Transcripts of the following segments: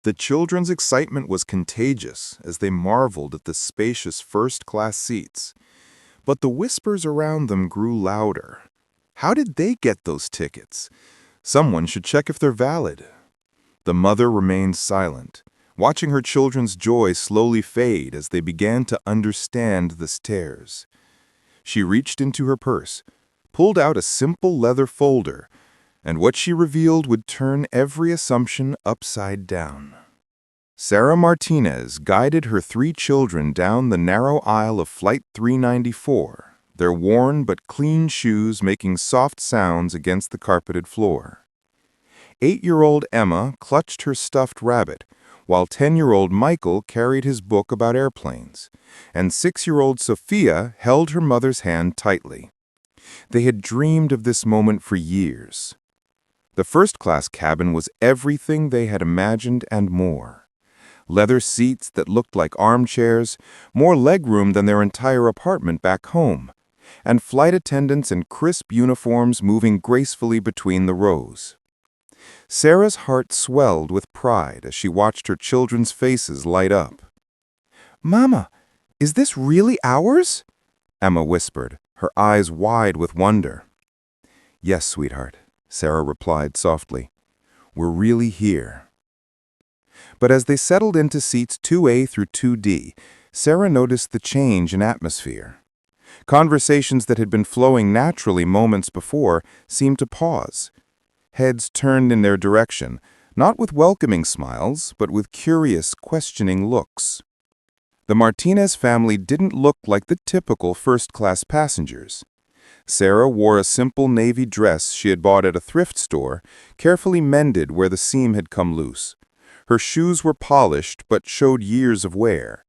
The children's excitement was contagious as they marveled at the spacious first-class seats. But the whispers around them grew louder. How did they get those tickets? Someone should check if they're valid. The mother remained silent, watching her children's joy slowly fade as they began to understand the stairs. She reached into her purse, pulled out a simple leather folder, and what she revealed would turn every assumption upside down. Sarah Martinez guided her 3 children down the narrow aisle of Flight 394, their worn but clean shoes making soft sounds against the carpeted floor. 8-year-old Emma clutched her stuffed rabbit, while 10-year-old Michael carried his book about airplanes, and 6-year-old Sophia held her mother's hand tightly. They had dreamed of this moment for years. The first-class cabin was everything they had imagined and more. Leather seats that looked like armchairs, more legroom than their entire apartment back home, and flight attendants in crisp uniforms moving gracefully between the rows. Sarah's heart swelled with pride as she watched her children's faces light up. "Mama, is this really ours?" Emma whispered, her eyes wide with wonder. "Yes, sweetheart," Sarah replied softly. "We're really here." But as they settled into seats 2A through 2D, Sarah noticed the change in atmosphere. Conversations that had been flowing naturally moments before seemed to pause. Heads turned in their direction, not with welcoming smiles, but with curious, questioning looks. The Martinez family didn't look like the typical first-class passengers. Sarah wore a simple navy dress she had bought at a thrift store, carefully mended where the seam had come loose. Her shoes were polished but showed years of wear.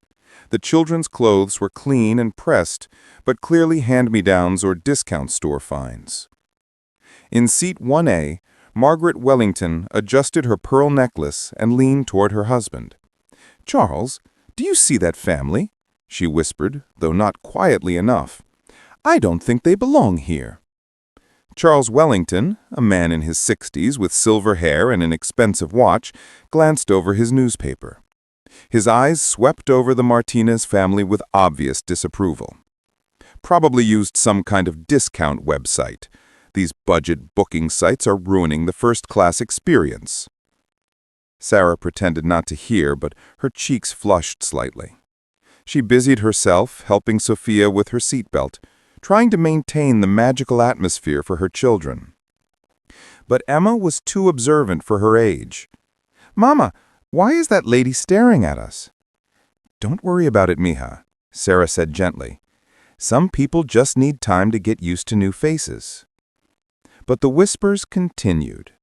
The children's clothes were clean and pressed, but clearly hand-me-downs or discount store finds. In seat 1A, Margaret Wellington adjusted her pearl necklace and leaned toward her husband. "Charles, do you see that family?" she whispered, though not quietly enough. "I don't think they belong here." Charles Wellington, a man in his 60s with silver hair and an expensive watch, glanced over his newspaper. His eyes swept over the Martinez family with obvious disapproval. "Probably used some kind of discount website. These budget booking sites are ruining the first-class experience." Sarah pretended not to hear, but her cheeks flushed slightly. She busied herself helping Sophia with her seatbelt, trying to maintain the magical atmosphere for her children. But Emma was too observant for her age. "Mama, why is that lady staring at us?" "Don't worry about it, mija," Sarah said gently. "Some people just need time to get used to new faces." But the whispers continued.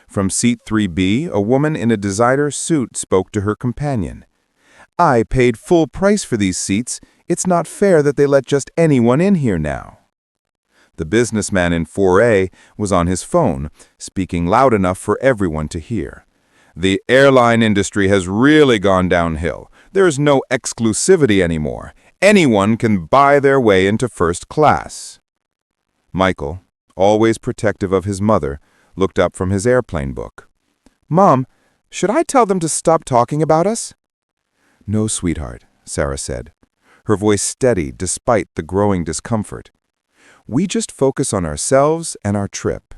From seat 3B, a woman in a designer suit spoke to her companion. "I paid full price for these seats. It's not fair that they let just anyone in here now." The businessman in 4A was on his phone, speaking loud enough for everyone to hear. "The airline industry has really gone downhill. There is no exclusivity anymore. Anyone can buy their way into first class." Michael, always protective of his mother, looked up from his airplane book. "Mom, should I tell them to stop talking about us?" "No, sweetheart," Sarah said, her voice steady despite the growing discomfort. "We just focus on ourselves and our trip."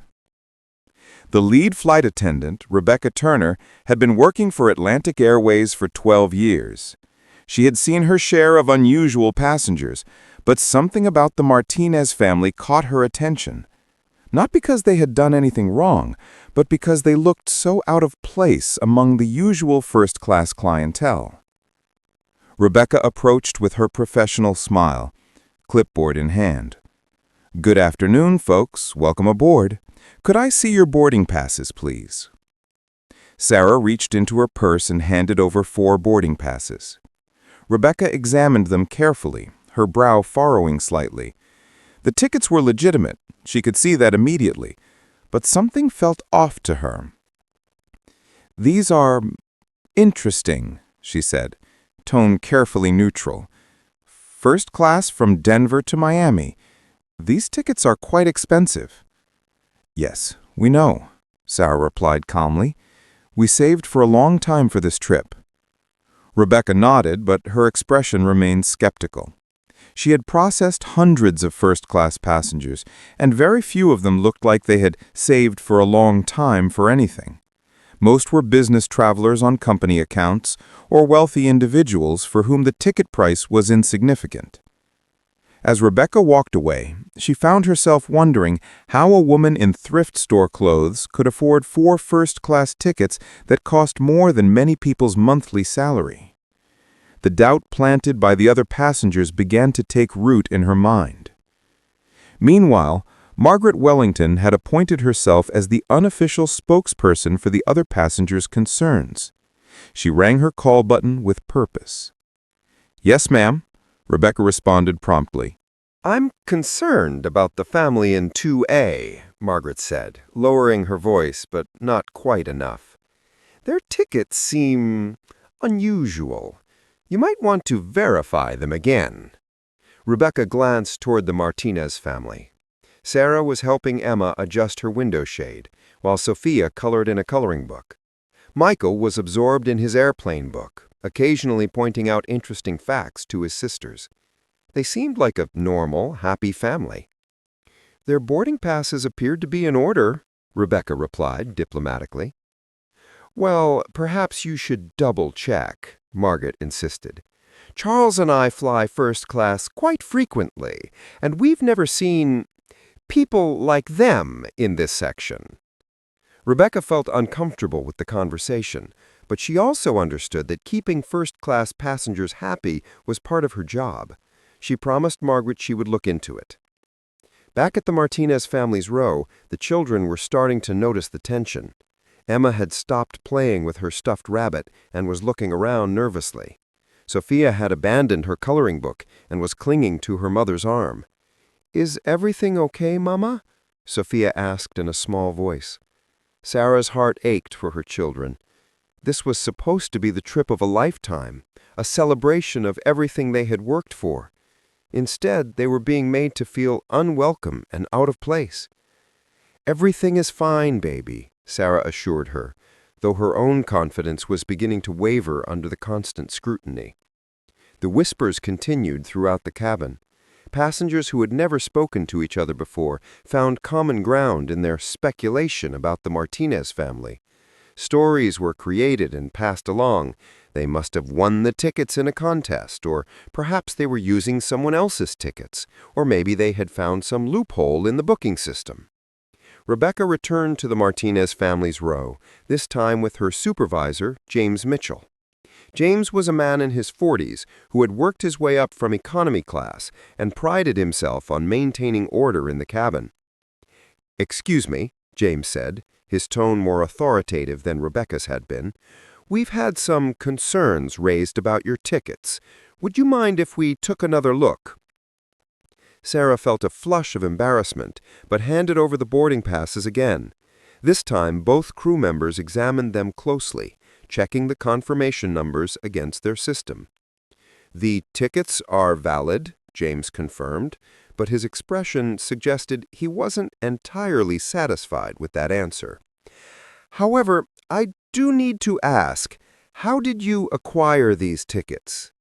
The lead flight attendant, Rebecca Turner, had been working for Atlantic Airways for 12 years. She had seen her share of unusual passengers, but something about the Martinez family caught her attention. Not because they had done anything wrong, but because they looked so out of place among the usual first-class clientele. Rebecca approached with her professional smile, clipboard in hand. "Good afternoon, folks. Welcome aboard. Could I see your boarding passes, please?" Sarah reached into her purse and handed over 4 boarding passes. Rebecca examined them carefully, her brow furrowing slightly. The tickets were legitimate. She could see that immediately, but something felt off to her. "These are interesting," she said, tone carefully neutral. "First class from Denver to Miami. These tickets are quite expensive." "Yes, we know," Sarah replied calmly. We saved for a long time for this trip. Rebecca nodded, but her expression remained skeptical. She had processed hundreds of first-class passengers, and very few of them looked like they had saved for a long time for anything. Most were business travelers on company accounts or wealthy individuals for whom the ticket price was insignificant. As Rebecca walked away, she found herself wondering how a woman in thrift store clothes could afford 4 first-class tickets that cost more than many people's monthly salary. The doubt planted by the other passengers began to take root in her mind. Meanwhile, Margaret Wellington had appointed herself as the unofficial spokesperson for the other passengers' concerns. She rang her call button with purpose. "Yes, ma'am," Rebecca responded promptly. "I'm concerned about the family in 2A, Margaret said, lowering her voice, but not quite enough. Their tickets seem unusual. You might want to verify them again." Rebecca glanced toward the Martinez family. Sarah was helping Emma adjust her window shade, while Sophia colored in a coloring book. Michael was absorbed in his airplane book, occasionally pointing out interesting facts to his sisters. They seemed like a normal, happy family. "Their boarding passes appeared to be in order," Rebecca replied diplomatically. "Well, perhaps you should double-check," Margaret insisted. "Charles and I fly first class quite frequently, and we've never seen people like them in this section." Rebecca felt uncomfortable with the conversation, but she also understood that keeping first-class passengers happy was part of her job. She promised Margaret she would look into it. Back at the Martinez family's row, the children were starting to notice the tension. Emma had stopped playing with her stuffed rabbit and was looking around nervously. Sophia had abandoned her coloring book and was clinging to her mother's arm. "Is everything okay, Mama?" Sophia asked in a small voice. Sarah's heart ached for her children. This was supposed to be the trip of a lifetime, a celebration of everything they had worked for. Instead, they were being made to feel unwelcome and out of place. "Everything is fine, baby," Sarah assured her, though her own confidence was beginning to waver under the constant scrutiny. The whispers continued throughout the cabin. Passengers who had never spoken to each other before found common ground in their speculation about the Martinez family. Stories were created and passed along. They must have won the tickets in a contest, or perhaps they were using someone else's tickets, or maybe they had found some loophole in the booking system. Rebecca returned to the Martinez family's row, this time with her supervisor, James Mitchell. James was a man in his 40s who had worked his way up from economy class and prided himself on maintaining order in the cabin. "Excuse me," James said, his tone more authoritative than Rebecca's had been. "We've had some concerns raised about your tickets. Would you mind if we took another look?" Sarah felt a flush of embarrassment, but handed over the boarding passes again. This time, both crew members examined them closely, checking the confirmation numbers against their system. "The tickets are valid," James confirmed, but his expression suggested he wasn't entirely satisfied with that answer. "However, I do need to ask, how did you acquire these tickets?"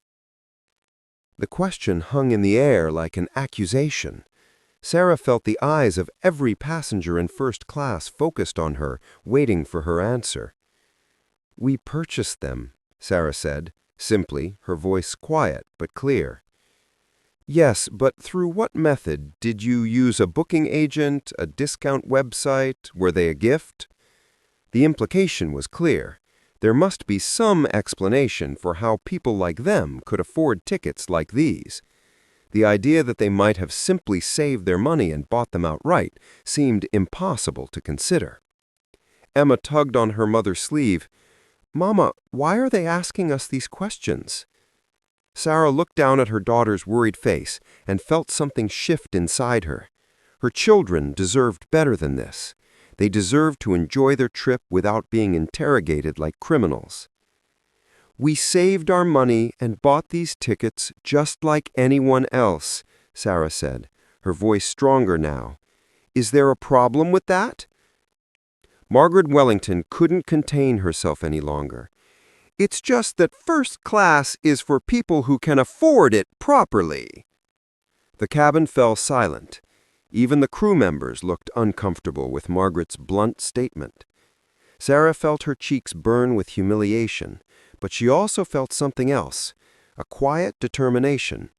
The question hung in the air like an accusation. Sarah felt the eyes of every passenger in first class focused on her, waiting for her answer. "We purchased them," Sarah said, simply, her voice quiet but clear. "Yes, but through what method? Did you use a booking agent, a discount website? Were they a gift?" The implication was clear. There must be some explanation for how people like them could afford tickets like these. The idea that they might have simply saved their money and bought them outright seemed impossible to consider. Emma tugged on her mother's sleeve. "Mama, why are they asking us these questions?" Sarah looked down at her daughter's worried face and felt something shift inside her. Her children deserved better than this. They deserved to enjoy their trip without being interrogated like criminals. "We saved our money and bought these tickets just like anyone else," Sarah said, her voice stronger now. "Is there a problem with that?" Margaret Wellington couldn't contain herself any longer. "It's just that first class is for people who can afford it properly." The cabin fell silent. Even the crew members looked uncomfortable with Margaret's blunt statement. Sarah felt her cheeks burn with humiliation, but she also felt something else, a quiet determination.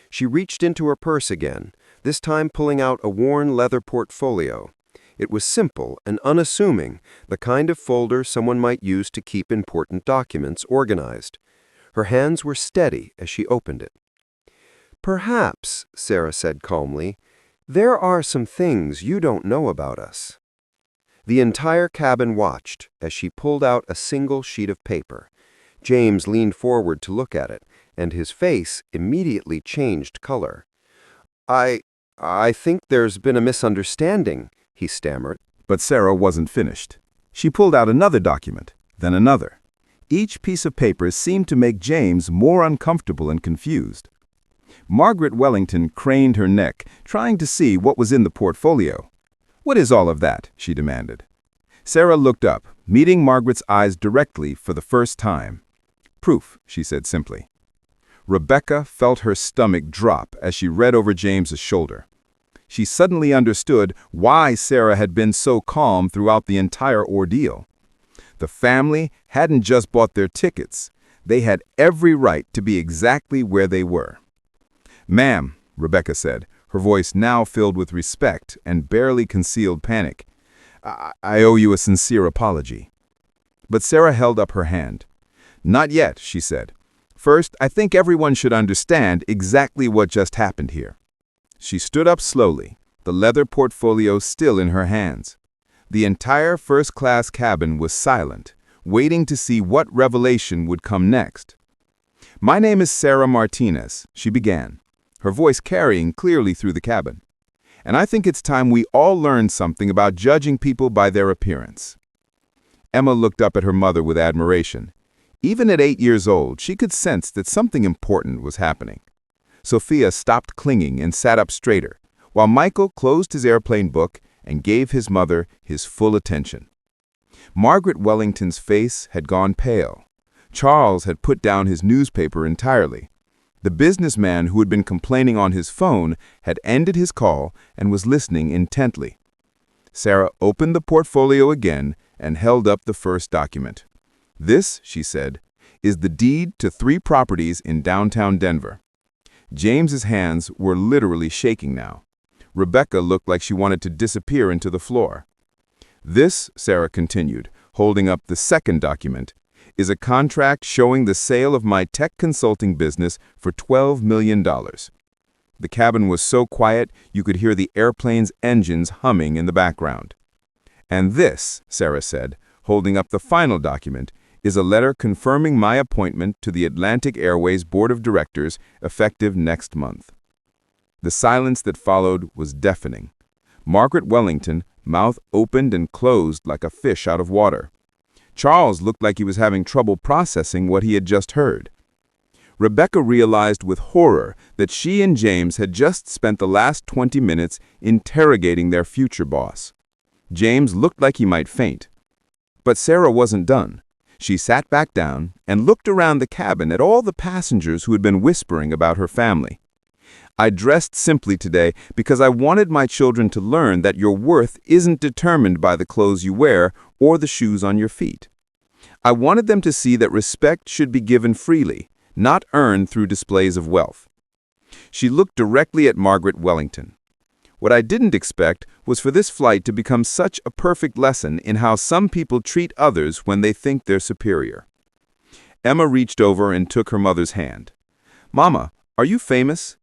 She reached into her purse again, this time pulling out a worn leather portfolio. It was simple and unassuming, the kind of folder someone might use to keep important documents organized. Her hands were steady as she opened it. "Perhaps," Sarah said calmly, "there are some things you don't know about us." The entire cabin watched as she pulled out a single sheet of paper. James leaned forward to look at it, and his face immediately changed color. I think there's been a misunderstanding," he stammered. But Sarah wasn't finished. She pulled out another document, then another. Each piece of paper seemed to make James more uncomfortable and confused. Margaret Wellington craned her neck, trying to see what was in the portfolio. "What is all of that?" she demanded. Sarah looked up, meeting Margaret's eyes directly for the first time. "Proof," she said simply. Rebecca felt her stomach drop as she read over James's shoulder. She suddenly understood why Sarah had been so calm throughout the entire ordeal. The family hadn't just bought their tickets. They had every right to be exactly where they were. "Ma'am," Rebecca said, her voice now filled with respect and barely concealed panic, I owe you a sincere apology." But Sarah held up her hand. "Not yet," she said. "First, I think everyone should understand exactly what just happened here." She stood up slowly, the leather portfolio still in her hands. The entire first-class cabin was silent, waiting to see what revelation would come next. "My name is Sarah Martinez," she began, her voice carrying clearly through the cabin. "And I think it's time we all learn something about judging people by their appearance." Emma looked up at her mother with admiration. Even at 8 years old, she could sense that something important was happening. Sophia stopped clinging and sat up straighter, while Michael closed his airplane book and gave his mother his full attention. Margaret Wellington's face had gone pale. Charles had put down his newspaper entirely. The businessman who had been complaining on his phone had ended his call and was listening intently. Sarah opened the portfolio again and held up the first document. "This," she said, "is the deed to 3 properties in downtown Denver." James's hands were literally shaking now. Rebecca looked like she wanted to disappear into the floor. "This," Sarah continued, holding up the second document, "is a contract showing the sale of my tech consulting business for $12 million. The cabin was so quiet you could hear the airplane's engines humming in the background. "And this," Sarah said, holding up the final document, "is a letter confirming my appointment to the Atlantic Airways Board of Directors effective next month." The silence that followed was deafening. Margaret Wellington, mouth opened and closed like a fish out of water. Charles looked like he was having trouble processing what he had just heard. Rebecca realized with horror that she and James had just spent the last 20 minutes interrogating their future boss. James looked like he might faint. But Sarah wasn't done. She sat back down and looked around the cabin at all the passengers who had been whispering about her family. "I dressed simply today because I wanted my children to learn that your worth isn't determined by the clothes you wear or the shoes on your feet. I wanted them to see that respect should be given freely, not earned through displays of wealth." She looked directly at Margaret Wellington. "What I didn't expect was for this flight to become such a perfect lesson in how some people treat others when they think they're superior." Emma reached over and took her mother's hand. "Mama, are you famous?"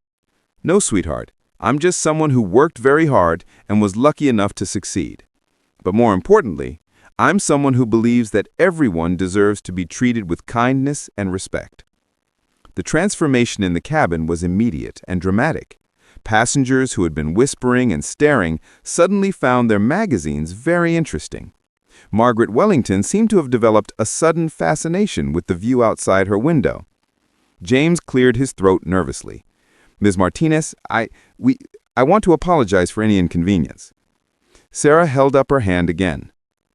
"No, sweetheart. I'm just someone who worked very hard and was lucky enough to succeed. But more importantly, I'm someone who believes that everyone deserves to be treated with kindness and respect." The transformation in the cabin was immediate and dramatic. Passengers who had been whispering and staring suddenly found their magazines very interesting. Margaret Wellington seemed to have developed a sudden fascination with the view outside her window. James cleared his throat nervously. "Ms. Martinez, I want to apologize for any inconvenience." Sarah held up her hand again.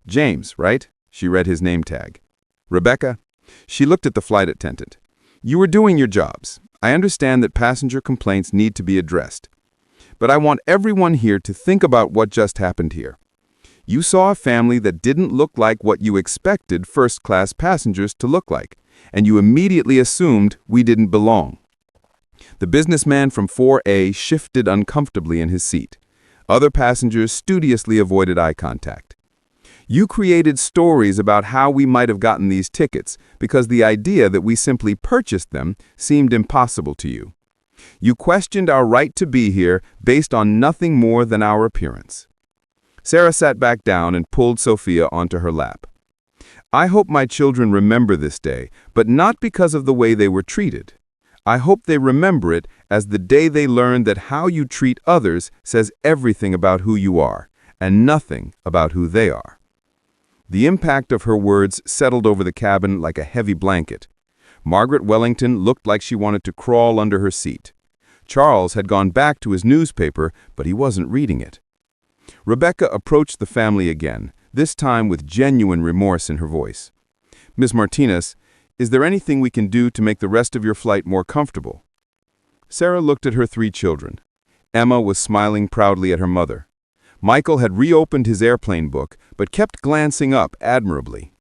James, right? She read his name tag. Rebecca? She looked at the flight attendant. You were doing your jobs. I understand that passenger complaints need to be addressed. But I want everyone here to think about what just happened here. You saw a family that didn't look like what you expected first-class passengers to look like, and you immediately assumed we didn't belong. The businessman from 4A shifted uncomfortably in his seat. Other passengers studiously avoided eye contact. You created stories about how we might have gotten these tickets because the idea that we simply purchased them seemed impossible to you. You questioned our right to be here based on nothing more than our appearance. Sarah sat back down and pulled Sophia onto her lap. I hope my children remember this day, but not because of the way they were treated. I hope they remember it as the day they learn that how you treat others says everything about who you are, and nothing about who they are. The impact of her words settled over the cabin like a heavy blanket. Margaret Wellington looked like she wanted to crawl under her seat. Charles had gone back to his newspaper, but he wasn't reading it. Rebecca approached the family again, this time with genuine remorse in her voice. Miss Martinez, is there anything we can do to make the rest of your flight more comfortable? Sarah looked at her 3 children. Emma was smiling proudly at her mother. Michael had reopened his airplane book, but kept glancing up admirably.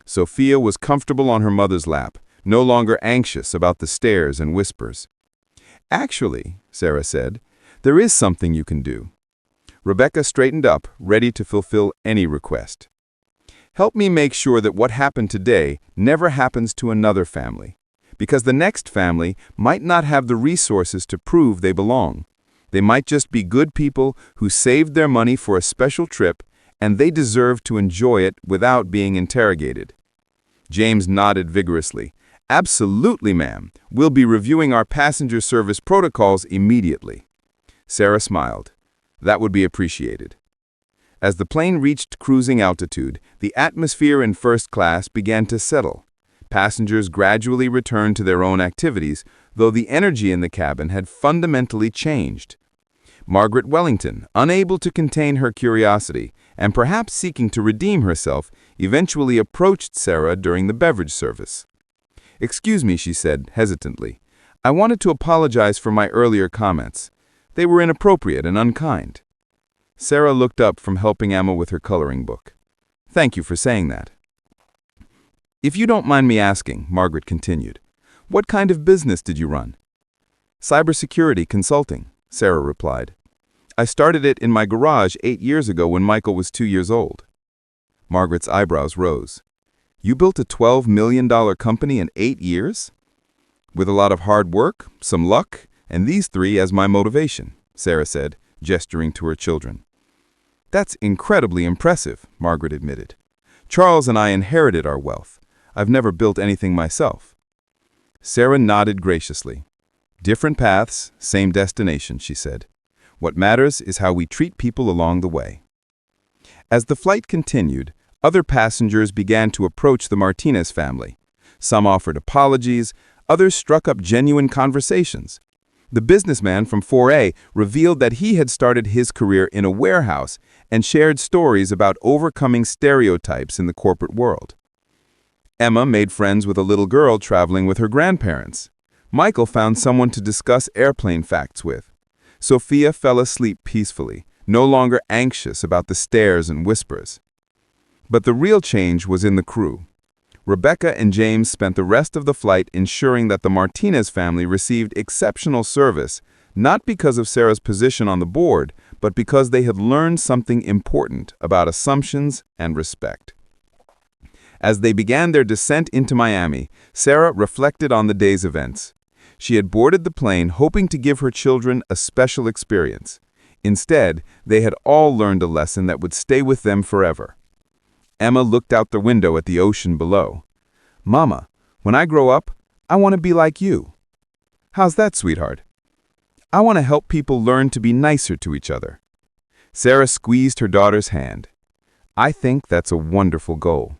Sophia was comfortable on her mother's lap, no longer anxious about the stares and whispers. Actually, Sarah said, there is something you can do. Rebecca straightened up, ready to fulfill any request. Help me make sure that what happened today never happens to another family, because the next family might not have the resources to prove they belong. They might just be good people who saved their money for a special trip, and they deserve to enjoy it without being interrogated. James nodded vigorously. Absolutely, ma'am. We'll be reviewing our passenger service protocols immediately. Sarah smiled. That would be appreciated. As the plane reached cruising altitude, the atmosphere in first class began to settle. Passengers gradually returned to their own activities, though the energy in the cabin had fundamentally changed. Margaret Wellington, unable to contain her curiosity, and perhaps seeking to redeem herself, eventually approached Sarah during the beverage service. Excuse me, she said, hesitantly. I wanted to apologize for my earlier comments. They were inappropriate and unkind. Sarah looked up from helping Emma with her coloring book. Thank you for saying that. If you don't mind me asking, Margaret continued, what kind of business did you run? Cybersecurity consulting, Sarah replied. I started it in my garage 8 years ago when Michael was 2 years old. Margaret's eyebrows rose. You built a $12 million company in 8 years? With a lot of hard work, some luck, and these 3 as my motivation, Sarah said, gesturing to her children. That's incredibly impressive, Margaret admitted. Charles and I inherited our wealth. I've never built anything myself. Sarah nodded graciously. Different paths, same destination, she said. What matters is how we treat people along the way. As the flight continued, other passengers began to approach the Martinez family. Some offered apologies, others struck up genuine conversations. The businessman from 4A revealed that he had started his career in a warehouse and shared stories about overcoming stereotypes in the corporate world. Emma made friends with a little girl traveling with her grandparents. Michael found someone to discuss airplane facts with. Sophia fell asleep peacefully, no longer anxious about the stares and whispers. But the real change was in the crew. Rebecca and James spent the rest of the flight ensuring that the Martinez family received exceptional service, not because of Sarah's position on the board, but because they had learned something important about assumptions and respect. As they began their descent into Miami, Sarah reflected on the day's events. She had boarded the plane hoping to give her children a special experience. Instead, they had all learned a lesson that would stay with them forever. Emma looked out the window at the ocean below. Mama, when I grow up, I want to be like you. How's that, sweetheart? I want to help people learn to be nicer to each other. Sarah squeezed her daughter's hand. I think that's a wonderful goal.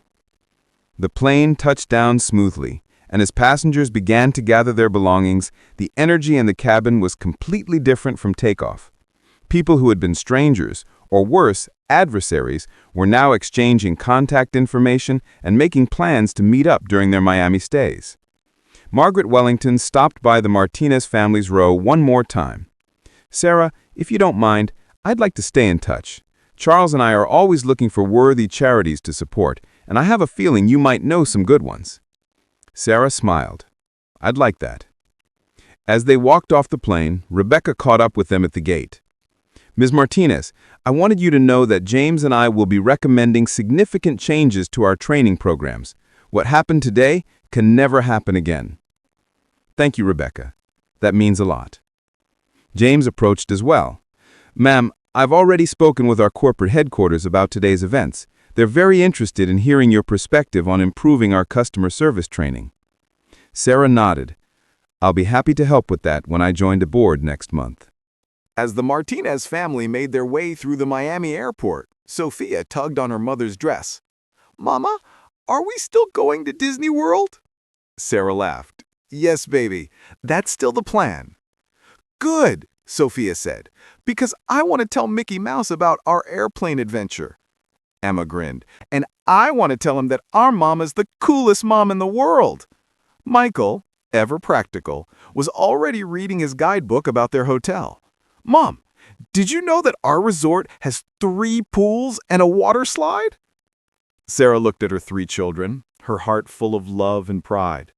The plane touched down smoothly, and as passengers began to gather their belongings, the energy in the cabin was completely different from takeoff. People who had been strangers, or worse, adversaries were now exchanging contact information and making plans to meet up during their Miami stays. Margaret Wellington stopped by the Martinez family's row one more time. "Sarah, if you don't mind, I'd like to stay in touch. Charles and I are always looking for worthy charities to support, and I have a feeling you might know some good ones." Sarah smiled. "I'd like that." As they walked off the plane, Rebecca caught up with them at the gate. "Ms. Martinez, I wanted you to know that James and I will be recommending significant changes to our training programs. What happened today can never happen again." "Thank you, Rebecca. That means a lot." James approached as well. "Ma'am, I've already spoken with our corporate headquarters about today's events. They're very interested in hearing your perspective on improving our customer service training." Sarah nodded. "I'll be happy to help with that when I join the board next month." As the Martinez family made their way through the Miami airport, Sophia tugged on her mother's dress. "Mama, are we still going to Disney World?" Sarah laughed. "Yes, baby. That's still the plan." "Good," Sophia said, "because I want to tell Mickey Mouse about our airplane adventure." Emma grinned. "And I want to tell him that our mom is the coolest mom in the world." Michael, ever practical, was already reading his guidebook about their hotel. "Mom, did you know that our resort has 3 pools and a water slide?" Sarah looked at her 3 children, her heart full of love and pride.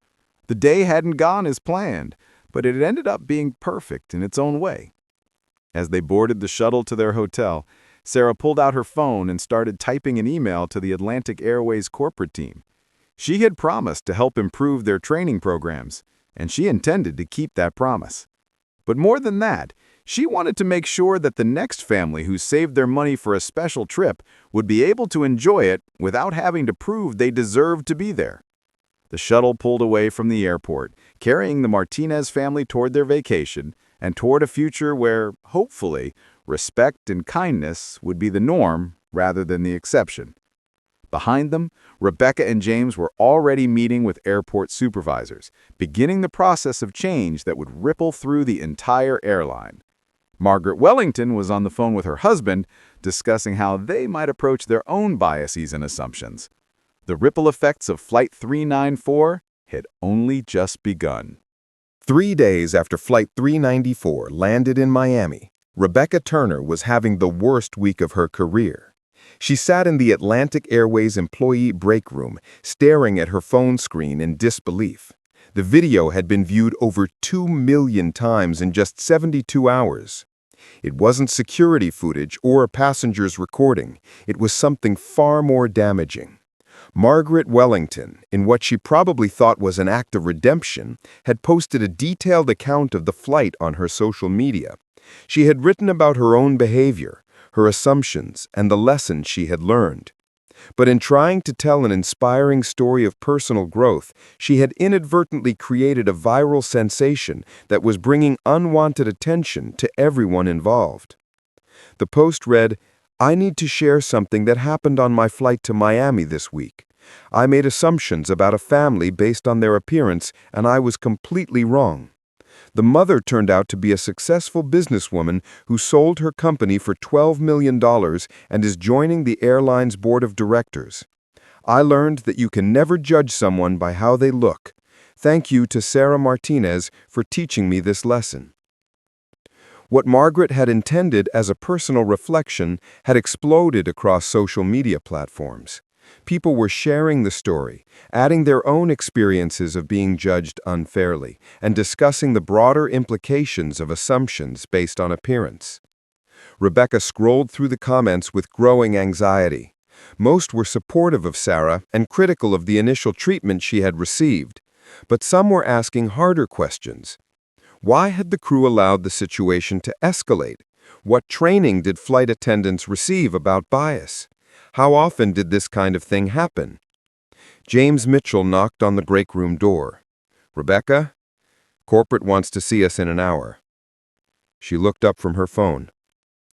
The day hadn't gone as planned, but it ended up being perfect in its own way. As they boarded the shuttle to their hotel, Sarah pulled out her phone and started typing an email to the Atlantic Airways corporate team. She had promised to help improve their training programs, and she intended to keep that promise. But more than that, she wanted to make sure that the next family who saved their money for a special trip would be able to enjoy it without having to prove they deserved to be there. The shuttle pulled away from the airport, carrying the Martinez family toward their vacation and toward a future where, hopefully, respect and kindness would be the norm rather than the exception. Behind them, Rebecca and James were already meeting with airport supervisors, beginning the process of change that would ripple through the entire airline. Margaret Wellington was on the phone with her husband, discussing how they might approach their own biases and assumptions. The ripple effects of Flight 394 had only just begun. 3 days after Flight 394 landed in Miami, Rebecca Turner was having the worst week of her career. She sat in the Atlantic Airways employee break room, staring at her phone screen in disbelief. The video had been viewed over 2 million times in just 72 hours. It wasn't security footage or a passenger's recording. It was something far more damaging. Margaret Wellington, in what she probably thought was an act of redemption, had posted a detailed account of the flight on her social media. She had written about her own behavior, her assumptions, and the lessons she had learned. But in trying to tell an inspiring story of personal growth, she had inadvertently created a viral sensation that was bringing unwanted attention to everyone involved. The post read, "I need to share something that happened on my flight to Miami this week. I made assumptions about a family based on their appearance, and I was completely wrong. The mother turned out to be a successful businesswoman who sold her company for $12 million and is joining the airline's board of directors. I learned that you can never judge someone by how they look. Thank you to Sarah Martinez for teaching me this lesson." What Margaret had intended as a personal reflection had exploded across social media platforms. People were sharing the story, adding their own experiences of being judged unfairly, and discussing the broader implications of assumptions based on appearance. Rebecca scrolled through the comments with growing anxiety. Most were supportive of Sarah and critical of the initial treatment she had received, but some were asking harder questions. Why had the crew allowed the situation to escalate? What training did flight attendants receive about bias? How often did this kind of thing happen? James Mitchell knocked on the break room door. "Rebecca, corporate wants to see us in an hour." She looked up from her phone.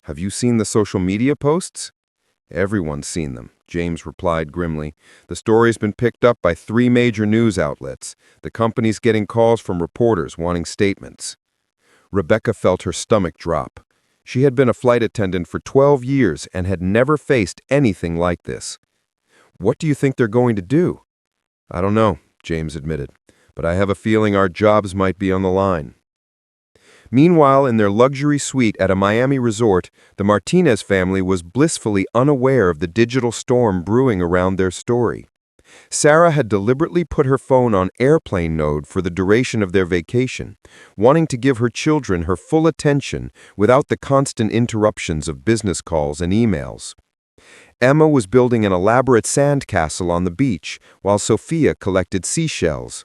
"Have you seen the social media posts?" "Everyone's seen them," James replied grimly. "The story's been picked up by 3 major news outlets. The company's getting calls from reporters wanting statements." Rebecca felt her stomach drop. She had been a flight attendant for 12 years and had never faced anything like this. "What do you think they're going to do?" "I don't know," James admitted, "but I have a feeling our jobs might be on the line." Meanwhile, in their luxury suite at a Miami resort, the Martinez family was blissfully unaware of the digital storm brewing around their story. Sarah had deliberately put her phone on airplane mode for the duration of their vacation, wanting to give her children her full attention without the constant interruptions of business calls and emails. Emma was building an elaborate sandcastle on the beach, while Sophia collected seashells.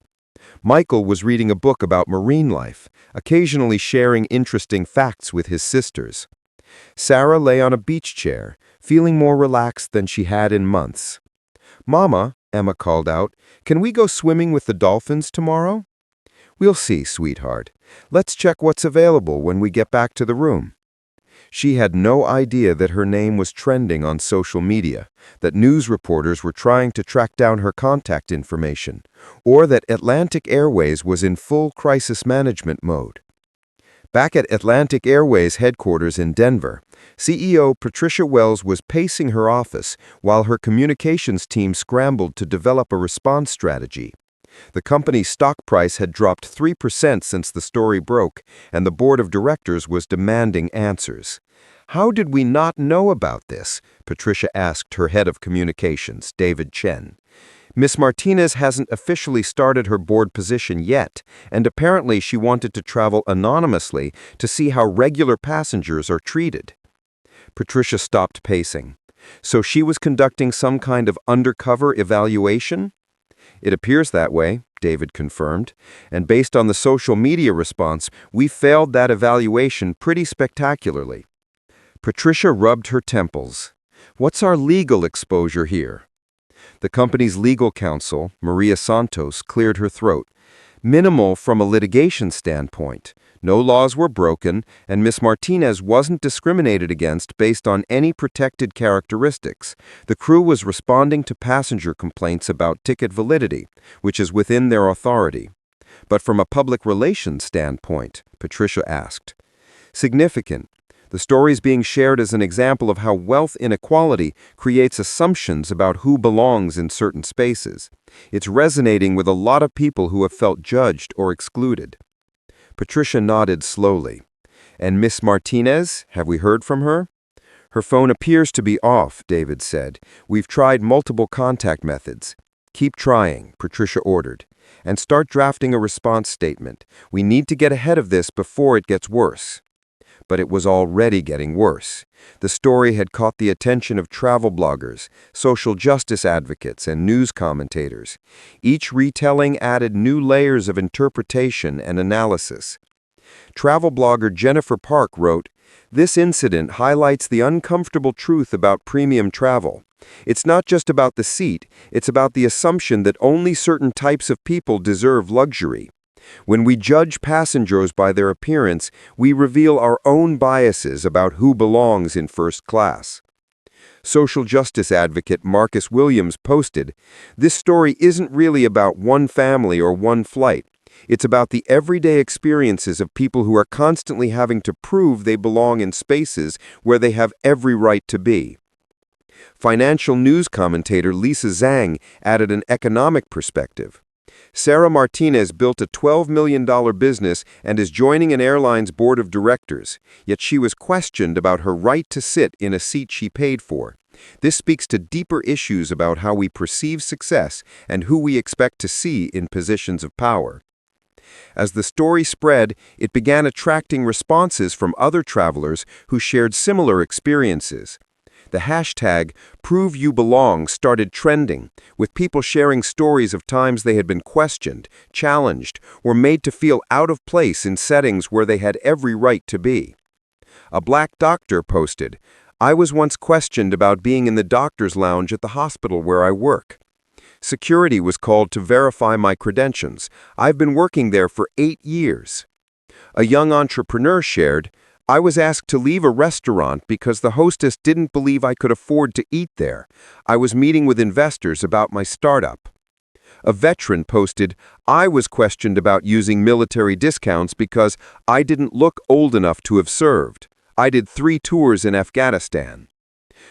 Michael was reading a book about marine life, occasionally sharing interesting facts with his sisters. Sarah lay on a beach chair, feeling more relaxed than she had in months. "Mama," Emma called out, "can we go swimming with the dolphins tomorrow?" "We'll see, sweetheart. Let's check what's available when we get back to the room." She had no idea that her name was trending on social media, that news reporters were trying to track down her contact information, or that Atlantic Airways was in full crisis management mode. Back at Atlantic Airways headquarters in Denver, CEO Patricia Wells was pacing her office while her communications team scrambled to develop a response strategy. The company's stock price had dropped 3% since the story broke, and the board of directors was demanding answers. "How did we not know about this?" Patricia asked her head of communications, David Chen. "Miss Martinez hasn't officially started her board position yet, and apparently she wanted to travel anonymously to see how regular passengers are treated." Patricia stopped pacing. "So she was conducting some kind of undercover evaluation?" "It appears that way," David confirmed, "and based on the social media response, we failed that evaluation pretty spectacularly." Patricia rubbed her temples. "What's our legal exposure here?" The company's legal counsel, Maria Santos, cleared her throat. "Minimal from a litigation standpoint. No laws were broken, and Miss Martinez wasn't discriminated against based on any protected characteristics. The crew was responding to passenger complaints about ticket validity, which is within their authority." "But from a public relations standpoint?" Patricia asked. "Significant. The story is being shared as an example of how wealth inequality creates assumptions about who belongs in certain spaces. It's resonating with a lot of people who have felt judged or excluded." Patricia nodded slowly. "And Miss Martinez, have we heard from her?" "Her phone appears to be off," David said. "We've tried multiple contact methods." "Keep trying," Patricia ordered. "And start drafting a response statement. We need to get ahead of this before it gets worse." But it was already getting worse. The story had caught the attention of travel bloggers, social justice advocates, and news commentators. Each retelling added new layers of interpretation and analysis. Travel blogger Jennifer Park wrote, "This incident highlights the uncomfortable truth about premium travel. It's not just about the seat, it's about the assumption that only certain types of people deserve luxury. When we judge passengers by their appearance, we reveal our own biases about who belongs in first class." Social justice advocate Marcus Williams posted, "This story isn't really about one family or one flight. It's about the everyday experiences of people who are constantly having to prove they belong in spaces where they have every right to be." Financial news commentator Lisa Zhang added an economic perspective. "Sarah Martinez built a $12 million business and is joining an airline's board of directors, yet she was questioned about her right to sit in a seat she paid for. This speaks to deeper issues about how we perceive success and who we expect to see in positions of power." As the story spread, it began attracting responses from other travelers who shared similar experiences. The hashtag #ProveYouBelong started trending, with people sharing stories of times they had been questioned, challenged, or made to feel out of place in settings where they had every right to be. A black doctor posted, "I was once questioned about being in the doctor's lounge at the hospital where I work. Security was called to verify my credentials. I've been working there for 8 years." A young entrepreneur shared, "I was asked to leave a restaurant because the hostess didn't believe I could afford to eat there. I was meeting with investors about my startup." A veteran posted, "I was questioned about using military discounts because I didn't look old enough to have served. I did 3 tours in Afghanistan.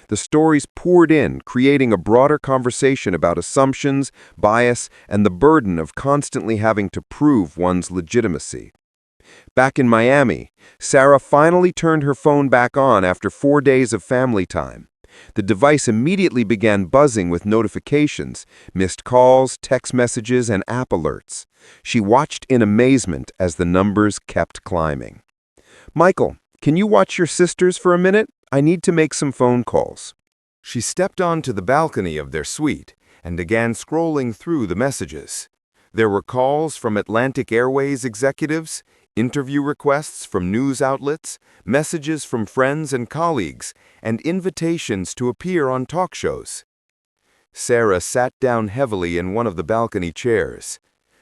The stories poured in, creating a broader conversation about assumptions, bias, and the burden of constantly having to prove one's legitimacy. Back in Miami, Sarah finally turned her phone back on after 4 days of family time. The device immediately began buzzing with notifications, missed calls, text messages, and app alerts. She watched in amazement as the numbers kept climbing. "Michael, can you watch your sisters for a minute? I need to make some phone calls." She stepped onto the balcony of their suite and began scrolling through the messages. There were calls from Atlantic Airways executives, interview requests from news outlets, messages from friends and colleagues, and invitations to appear on talk shows. Sarah sat down heavily in one of the balcony chairs.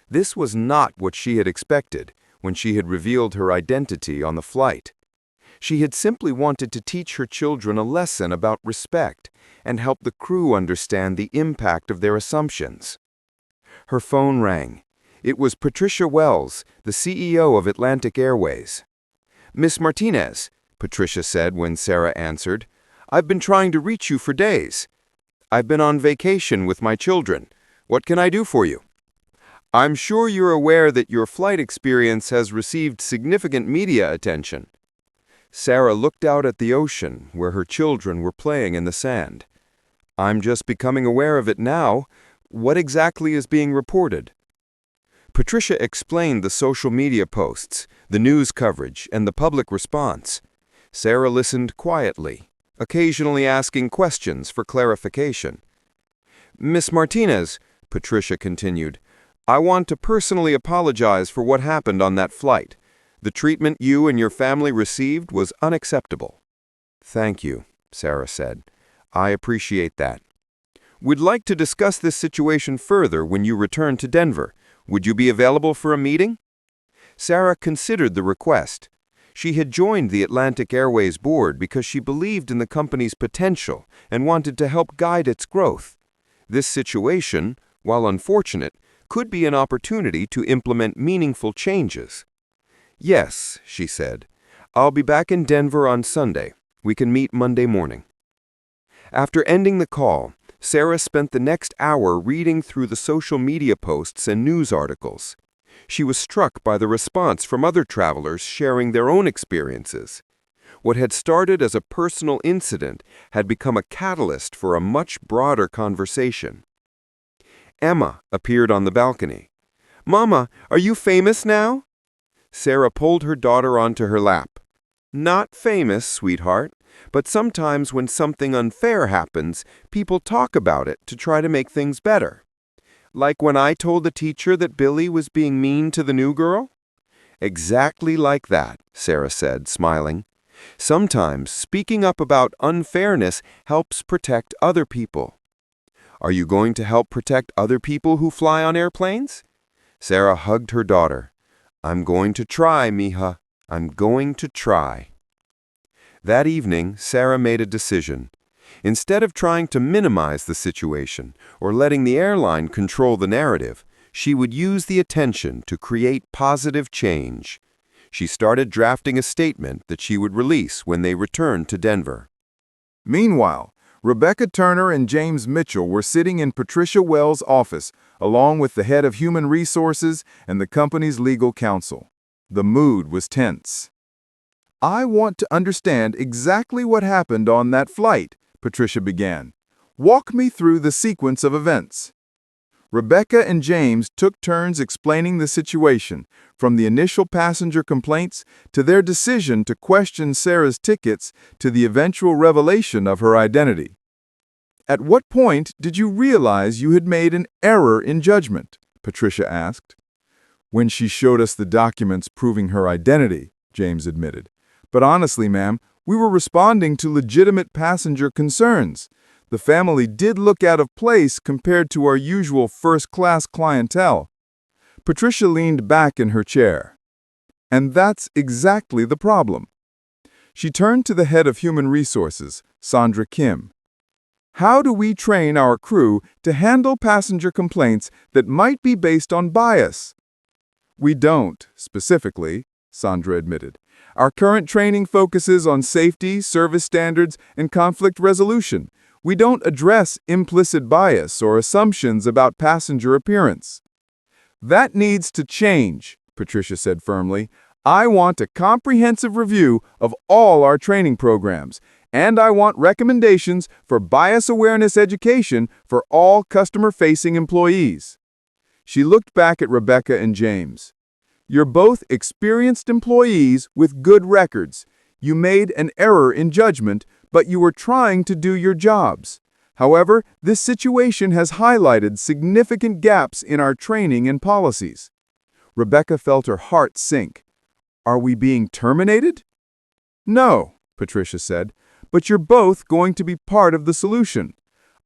This was not what she had expected when she had revealed her identity on the flight. She had simply wanted to teach her children a lesson about respect and help the crew understand the impact of their assumptions. Her phone rang. It was Patricia Wells, the CEO of Atlantic Airways. "Miss Martinez," Patricia said when Sarah answered, "I've been trying to reach you for days. I've been on vacation with my children. What can I do for you?" "I'm sure you're aware that your flight experience has received significant media attention." Sarah looked out at the ocean where her children were playing in the sand. "I'm just becoming aware of it now. What exactly is being reported?" Patricia explained the social media posts, the news coverage, and the public response. Sarah listened quietly, occasionally asking questions for clarification. "Miss Martinez," Patricia continued, "I want to personally apologize for what happened on that flight. The treatment you and your family received was unacceptable." "Thank you," Sarah said. "I appreciate that. We'd like to discuss this situation further when you return to Denver. Would you be available for a meeting?" Sarah considered the request. She had joined the Atlantic Airways board because she believed in the company's potential and wanted to help guide its growth. This situation, while unfortunate, could be an opportunity to implement meaningful changes. "Yes," she said. "I'll be back in Denver on Sunday. We can meet Monday morning." After ending the call, Sarah spent the next hour reading through the social media posts and news articles. She was struck by the response from other travelers sharing their own experiences. What had started as a personal incident had become a catalyst for a much broader conversation. Emma appeared on the balcony. "Mama, are you famous now?" Sarah pulled her daughter onto her lap. "Not famous, sweetheart, but sometimes when something unfair happens, people talk about it to try to make things better. Like when I told the teacher that Billy was being mean to the new girl?" "Exactly like that," Sarah said, smiling. "Sometimes speaking up about unfairness helps protect other people." "Are you going to help protect other people who fly on airplanes?" Sarah hugged her daughter. "I'm going to try, mija. I'm going to try." That evening, Sarah made a decision. Instead of trying to minimize the situation or letting the airline control the narrative, she would use the attention to create positive change. She started drafting a statement that she would release when they returned to Denver. Meanwhile, Rebecca Turner and James Mitchell were sitting in Patricia Wells' office, along with the head of human resources and the company's legal counsel. The mood was tense. "I want to understand exactly what happened on that flight," Patricia began. "Walk me through the sequence of events." Rebecca and James took turns explaining the situation, from the initial passenger complaints to their decision to question Sarah's tickets to the eventual revelation of her identity. "At what point did you realize you had made an error in judgment?" Patricia asked. "When she showed us the documents proving her identity," James admitted. "But honestly, ma'am, we were responding to legitimate passenger concerns. The family did look out of place compared to our usual first-class clientele." Patricia leaned back in her chair. "And that's exactly the problem." She turned to the head of human resources, Sandra Kim. "How do we train our crew to handle passenger complaints that might be based on bias?" "We don't, specifically," Sandra admitted. Our current training focuses on safety, service standards, and conflict resolution. We don't address implicit bias or assumptions about passenger appearance. That needs to change, Patricia said firmly. I want a comprehensive review of all our training programs, and I want recommendations for bias awareness education for all customer-facing employees. She looked back at Rebecca and James. You're both experienced employees with good records. You made an error in judgment, but you were trying to do your jobs. However, this situation has highlighted significant gaps in our training and policies. Rebecca felt her heart sink. Are we being terminated? No, Patricia said, but you're both going to be part of the solution.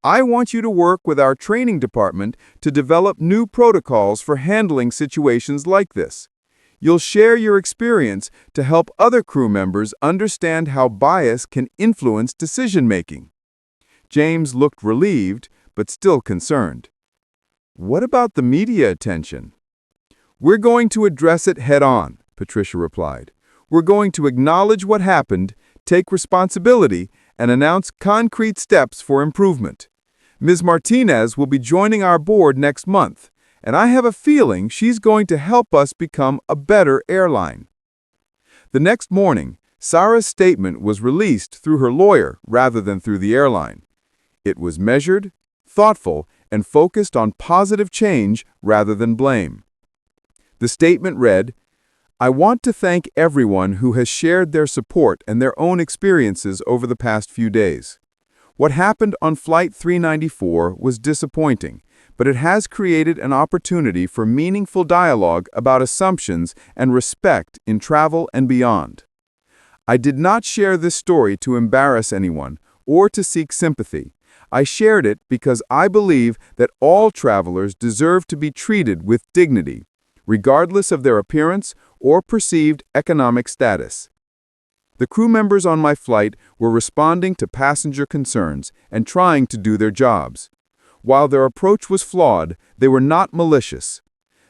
I want you to work with our training department to develop new protocols for handling situations like this. You'll share your experience to help other crew members understand how bias can influence decision-making. James looked relieved, but still concerned. What about the media attention? We're going to address it head-on, Patricia replied. We're going to acknowledge what happened, take responsibility, and announce concrete steps for improvement. Ms. Martinez will be joining our board next month, and I have a feeling she's going to help us become a better airline. The next morning, Sarah's statement was released through her lawyer rather than through the airline. It was measured, thoughtful, and focused on positive change rather than blame. The statement read, I want to thank everyone who has shared their support and their own experiences over the past few days. What happened on Flight 394 was disappointing, but it has created an opportunity for meaningful dialogue about assumptions and respect in travel and beyond. I did not share this story to embarrass anyone or to seek sympathy. I shared it because I believe that all travelers deserve to be treated with dignity, regardless of their appearance or perceived economic status. The crew members on my flight were responding to passenger concerns and trying to do their jobs. While their approach was flawed, they were not malicious.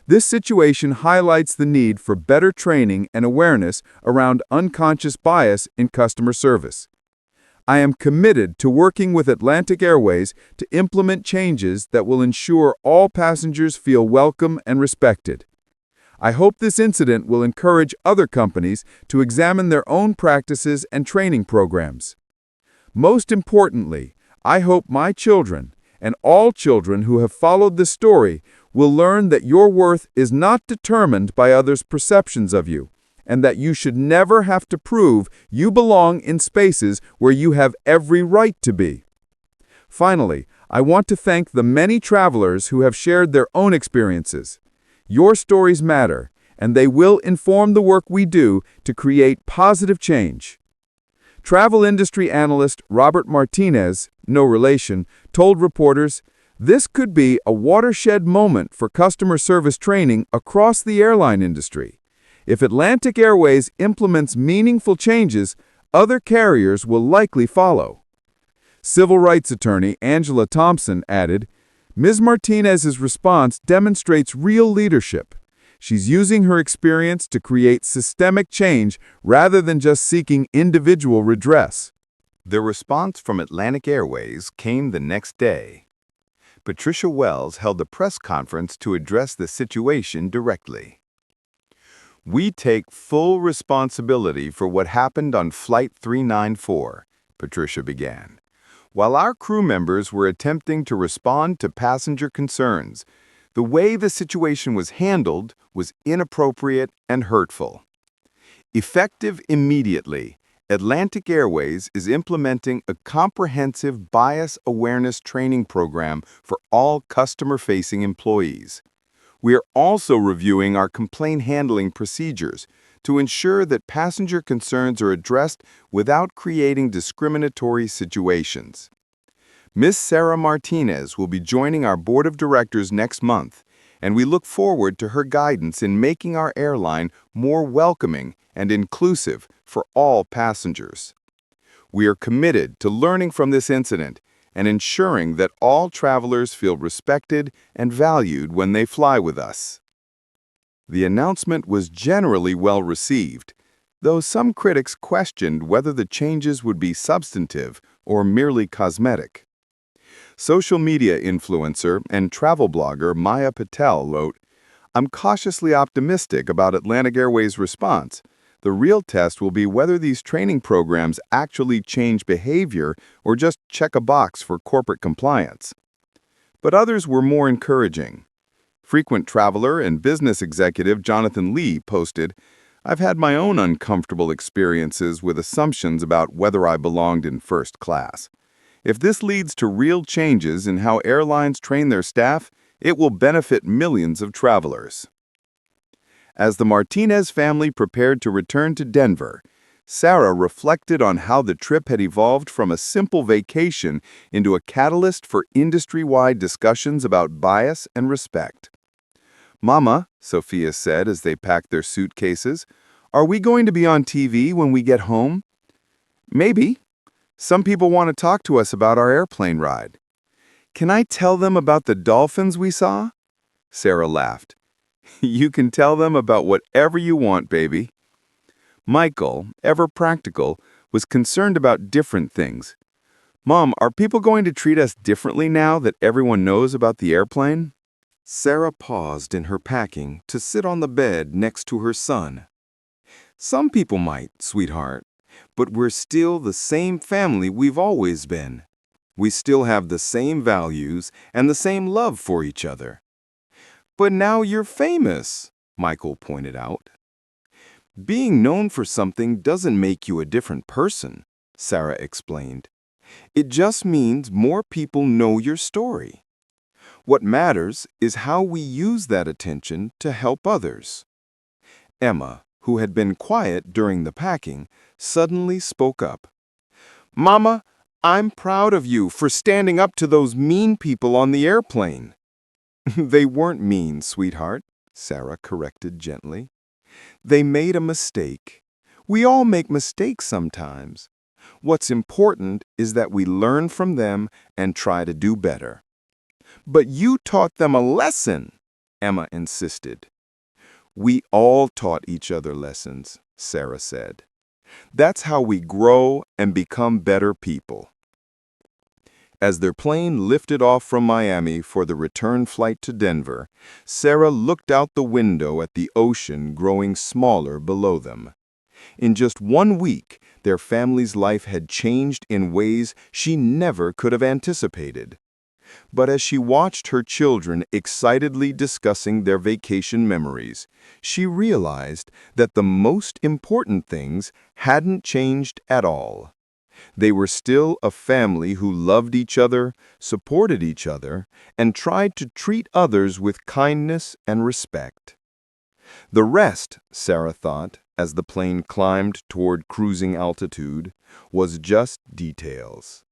This situation highlights the need for better training and awareness around unconscious bias in customer service. I am committed to working with Atlantic Airways to implement changes that will ensure all passengers feel welcome and respected. I hope this incident will encourage other companies to examine their own practices and training programs. Most importantly, I hope my children, and all children who have followed this story, will learn that your worth is not determined by others' perceptions of you, and that you should never have to prove you belong in spaces where you have every right to be. Finally, I want to thank the many travelers who have shared their own experiences. Your stories matter, and they will inform the work we do to create positive change. Travel industry analyst Robert Martinez, no relation, told reporters, this could be a watershed moment for customer service training across the airline industry. If Atlantic Airways implements meaningful changes, other carriers will likely follow. Civil rights attorney Angela Thompson added, Ms. Martinez's response demonstrates real leadership. She's using her experience to create systemic change rather than just seeking individual redress. The response from Atlantic Airways came the next day. Patricia Wells held a press conference to address the situation directly. We take full responsibility for what happened on Flight 394, Patricia began. While our crew members were attempting to respond to passenger concerns, the way the situation was handled was inappropriate and hurtful. Effective immediately, Atlantic Airways is implementing a comprehensive bias awareness training program for all customer-facing employees. We are also reviewing our complaint handling procedures to ensure that passenger concerns are addressed without creating discriminatory situations. Ms. Sarah Martinez will be joining our board of directors next month, and we look forward to her guidance in making our airline more welcoming and inclusive for all passengers. We are committed to learning from this incident and ensuring that all travelers feel respected and valued when they fly with us. The announcement was generally well received, though some critics questioned whether the changes would be substantive or merely cosmetic. Social media influencer and travel blogger Maya Patel wrote, "I'm cautiously optimistic about Atlantic Airways' response. The real test will be whether these training programs actually change behavior or just check a box for corporate compliance." But others were more encouraging. Frequent traveler and business executive Jonathan Lee posted, "I've had my own uncomfortable experiences with assumptions about whether I belonged in first class. If this leads to real changes in how airlines train their staff, it will benefit millions of travelers." As the Martinez family prepared to return to Denver, Sarah reflected on how the trip had evolved from a simple vacation into a catalyst for industry-wide discussions about bias and respect. "Mama," Sophia said as they packed their suitcases, "are we going to be on TV when we get home?" "Maybe. Some people want to talk to us about our airplane ride." "Can I tell them about the dolphins we saw?" Sarah laughed. "You can tell them about whatever you want, baby." Michael, ever practical, was concerned about different things. "Mom, are people going to treat us differently now that everyone knows about the airplane?" Sarah paused in her packing to sit on the bed next to her son. "Some people might, sweetheart, but we're still the same family we've always been. We still have the same values and the same love for each other." "But now you're famous," Michael pointed out. "Being known for something doesn't make you a different person," Sarah explained. "It just means more people know your story. What matters is how we use that attention to help others." Emma, who had been quiet during the packing, suddenly spoke up. "Mama, I'm proud of you for standing up to those mean people on the airplane." "They weren't mean, sweetheart," Sarah corrected gently. "They made a mistake. We all make mistakes sometimes. What's important is that we learn from them and try to do better." "But you taught them a lesson," Emma insisted. "We all taught each other lessons," Sarah said. "That's how we grow and become better people." As their plane lifted off from Miami for the return flight to Denver, Sarah looked out the window at the ocean growing smaller below them. In just 1 week, their family's life had changed in ways she never could have anticipated. But as she watched her children excitedly discussing their vacation memories, she realized that the most important things hadn't changed at all. They were still a family who loved each other, supported each other, and tried to treat others with kindness and respect. The rest, Sarah thought, as the plane climbed toward cruising altitude, was just details.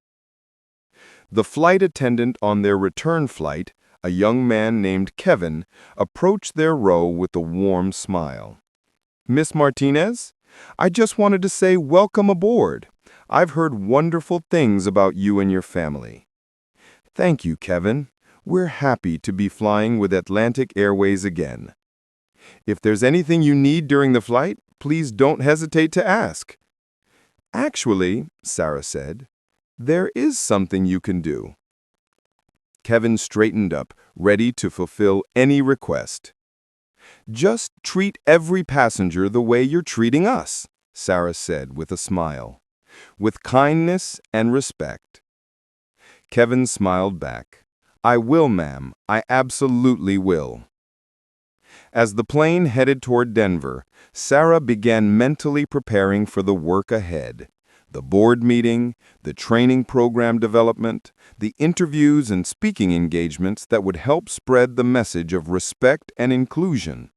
The flight attendant on their return flight, a young man named Kevin, approached their row with a warm smile. "Miss Martinez, I just wanted to say welcome aboard. I've heard wonderful things about you and your family." "Thank you, Kevin. We're happy to be flying with Atlantic Airways again. If there's anything you need during the flight, please don't hesitate to ask." "Actually," Sarah said, "there is something you can do." Kevin straightened up, ready to fulfill any request. "Just treat every passenger the way you're treating us," Sarah said with a smile. "With kindness and respect." Kevin smiled back. "I will, ma'am. I absolutely will." As the plane headed toward Denver, Sarah began mentally preparing for the work ahead. The board meeting, the training program development, the interviews and speaking engagements that would help spread the message of respect and inclusion.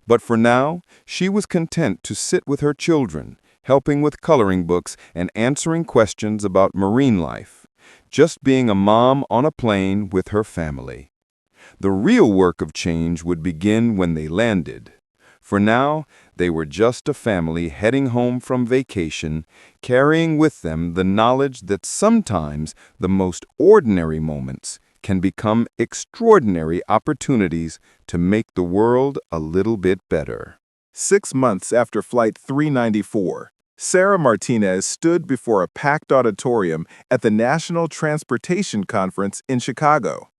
But for now, she was content to sit with her children, helping with coloring books and answering questions about marine life, just being a mom on a plane with her family. The real work of change would begin when they landed. For now, they were just a family heading home from vacation, carrying with them the knowledge that sometimes the most ordinary moments can become extraordinary opportunities to make the world a little bit better. 6 months after Flight 394, Sarah Martinez stood before a packed auditorium at the National Transportation Conference in Chicago.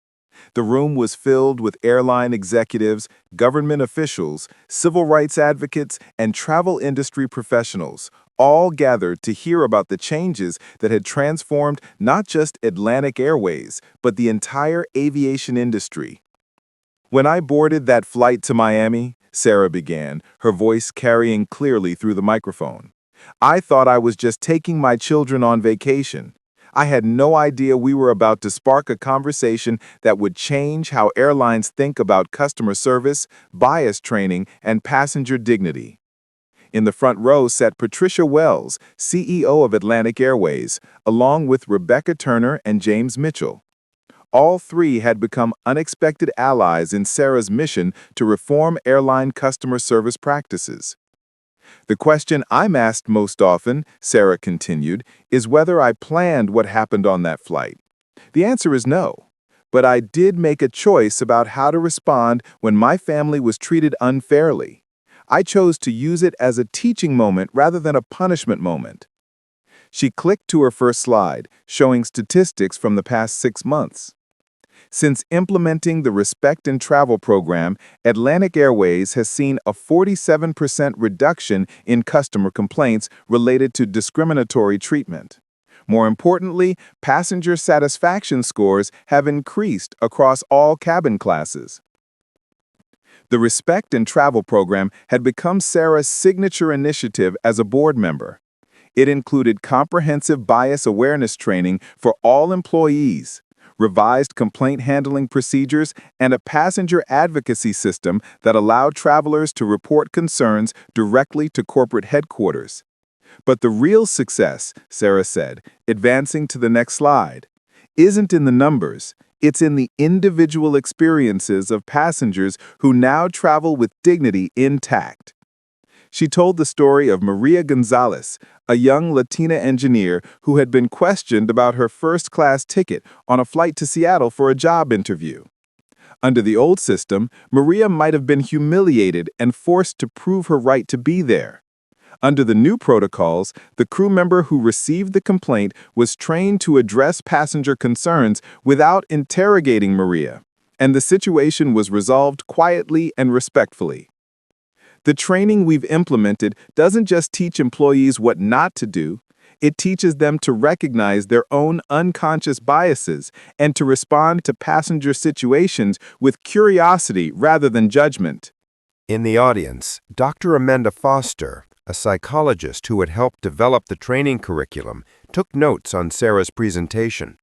The room was filled with airline executives, government officials, civil rights advocates, and travel industry professionals, all gathered to hear about the changes that had transformed not just Atlantic Airways, but the entire aviation industry. "When I boarded that flight to Miami," Sarah began, her voice carrying clearly through the microphone, "I thought I was just taking my children on vacation. I had no idea we were about to spark a conversation that would change how airlines think about customer service, bias training, and passenger dignity." In the front row sat Patricia Wells, CEO of Atlantic Airways, along with Rebecca Turner and James Mitchell. All three had become unexpected allies in Sarah's mission to reform airline customer service practices. "The question I'm asked most often," Sarah continued, "is whether I planned what happened on that flight. The answer is no. But I did make a choice about how to respond when my family was treated unfairly. I chose to use it as a teaching moment rather than a punishment moment." She clicked to her first slide, showing statistics from the past 6 months. Since implementing the Respect and Travel program, Atlantic Airways has seen a 47% reduction in customer complaints related to discriminatory treatment. More importantly, passenger satisfaction scores have increased across all cabin classes. The Respect and Travel program had become Sarah's signature initiative as a board member. It included comprehensive bias awareness training for all employees, revised complaint handling procedures, and a passenger advocacy system that allowed travelers to report concerns directly to corporate headquarters. But the real success, Sarah said, advancing to the next slide, isn't in the numbers. It's in the individual experiences of passengers who now travel with dignity intact. She told the story of Maria Gonzalez, a young Latina engineer who had been questioned about her first-class ticket on a flight to Seattle for a job interview. Under the old system, Maria might have been humiliated and forced to prove her right to be there. Under the new protocols, the crew member who received the complaint was trained to address passenger concerns without interrogating Maria, and the situation was resolved quietly and respectfully. "The training we've implemented doesn't just teach employees what not to do, it teaches them to recognize their own unconscious biases and to respond to passenger situations with curiosity rather than judgment." In the audience, Dr. Amanda Foster, a psychologist who had helped develop the training curriculum, took notes on Sarah's presentation.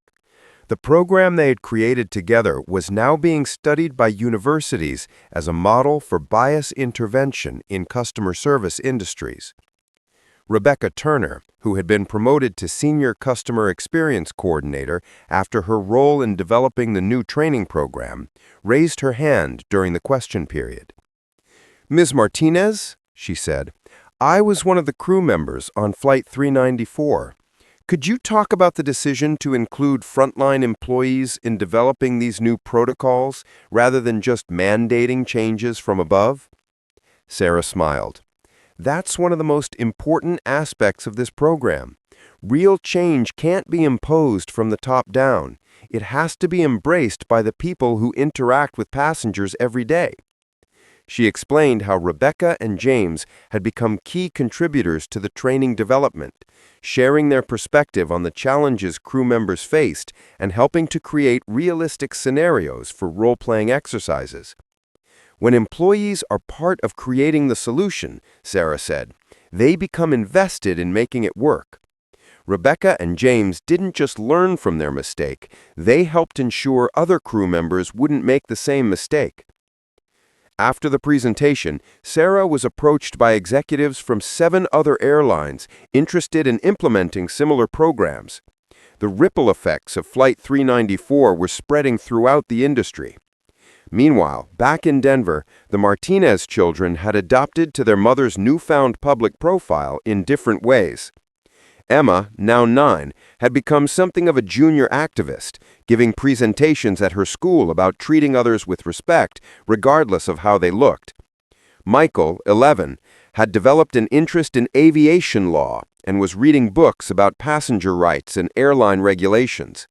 The program they had created together was now being studied by universities as a model for bias intervention in customer service industries. Rebecca Turner, who had been promoted to Senior Customer Experience Coordinator after her role in developing the new training program, raised her hand during the question period. "Ms. Martinez," she said, "I was one of the crew members on Flight 394. Could you talk about the decision to include frontline employees in developing these new protocols rather than just mandating changes from above?" Sarah smiled. "That's one of the most important aspects of this program. Real change can't be imposed from the top down. It has to be embraced by the people who interact with passengers every day." She explained how Rebecca and James had become key contributors to the training development, sharing their perspective on the challenges crew members faced and helping to create realistic scenarios for role-playing exercises. "When employees are part of creating the solution," Sarah said, "they become invested in making it work." Rebecca and James didn't just learn from their mistake, they helped ensure other crew members wouldn't make the same mistake. After the presentation, Sarah was approached by executives from 7 other airlines interested in implementing similar programs. The ripple effects of Flight 394 were spreading throughout the industry. Meanwhile, back in Denver, the Martinez children had adopted to their mother's newfound public profile in different ways. Emma, now 9, had become something of a junior activist, giving presentations at her school about treating others with respect, regardless of how they looked. Michael, 11, had developed an interest in aviation law and was reading books about passenger rights and airline regulations.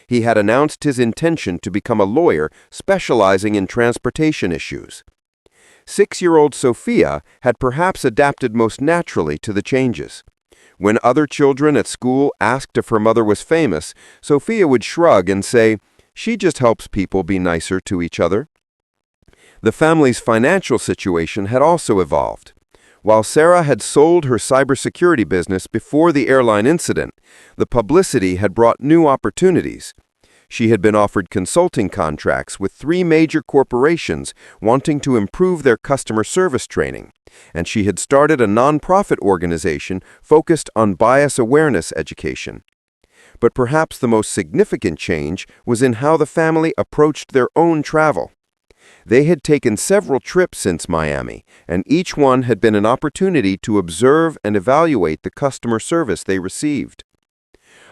He had announced his intention to become a lawyer specializing in transportation issues. 6-year-old Sophia had perhaps adapted most naturally to the changes. When other children at school asked if her mother was famous, Sophia would shrug and say, "She just helps people be nicer to each other." The family's financial situation had also evolved. While Sarah had sold her cybersecurity business before the airline incident, the publicity had brought new opportunities. She had been offered consulting contracts with 3 major corporations wanting to improve their customer service training, and she had started a nonprofit organization focused on bias awareness education. But perhaps the most significant change was in how the family approached their own travel. They had taken several trips since Miami, and each one had been an opportunity to observe and evaluate the customer service they received.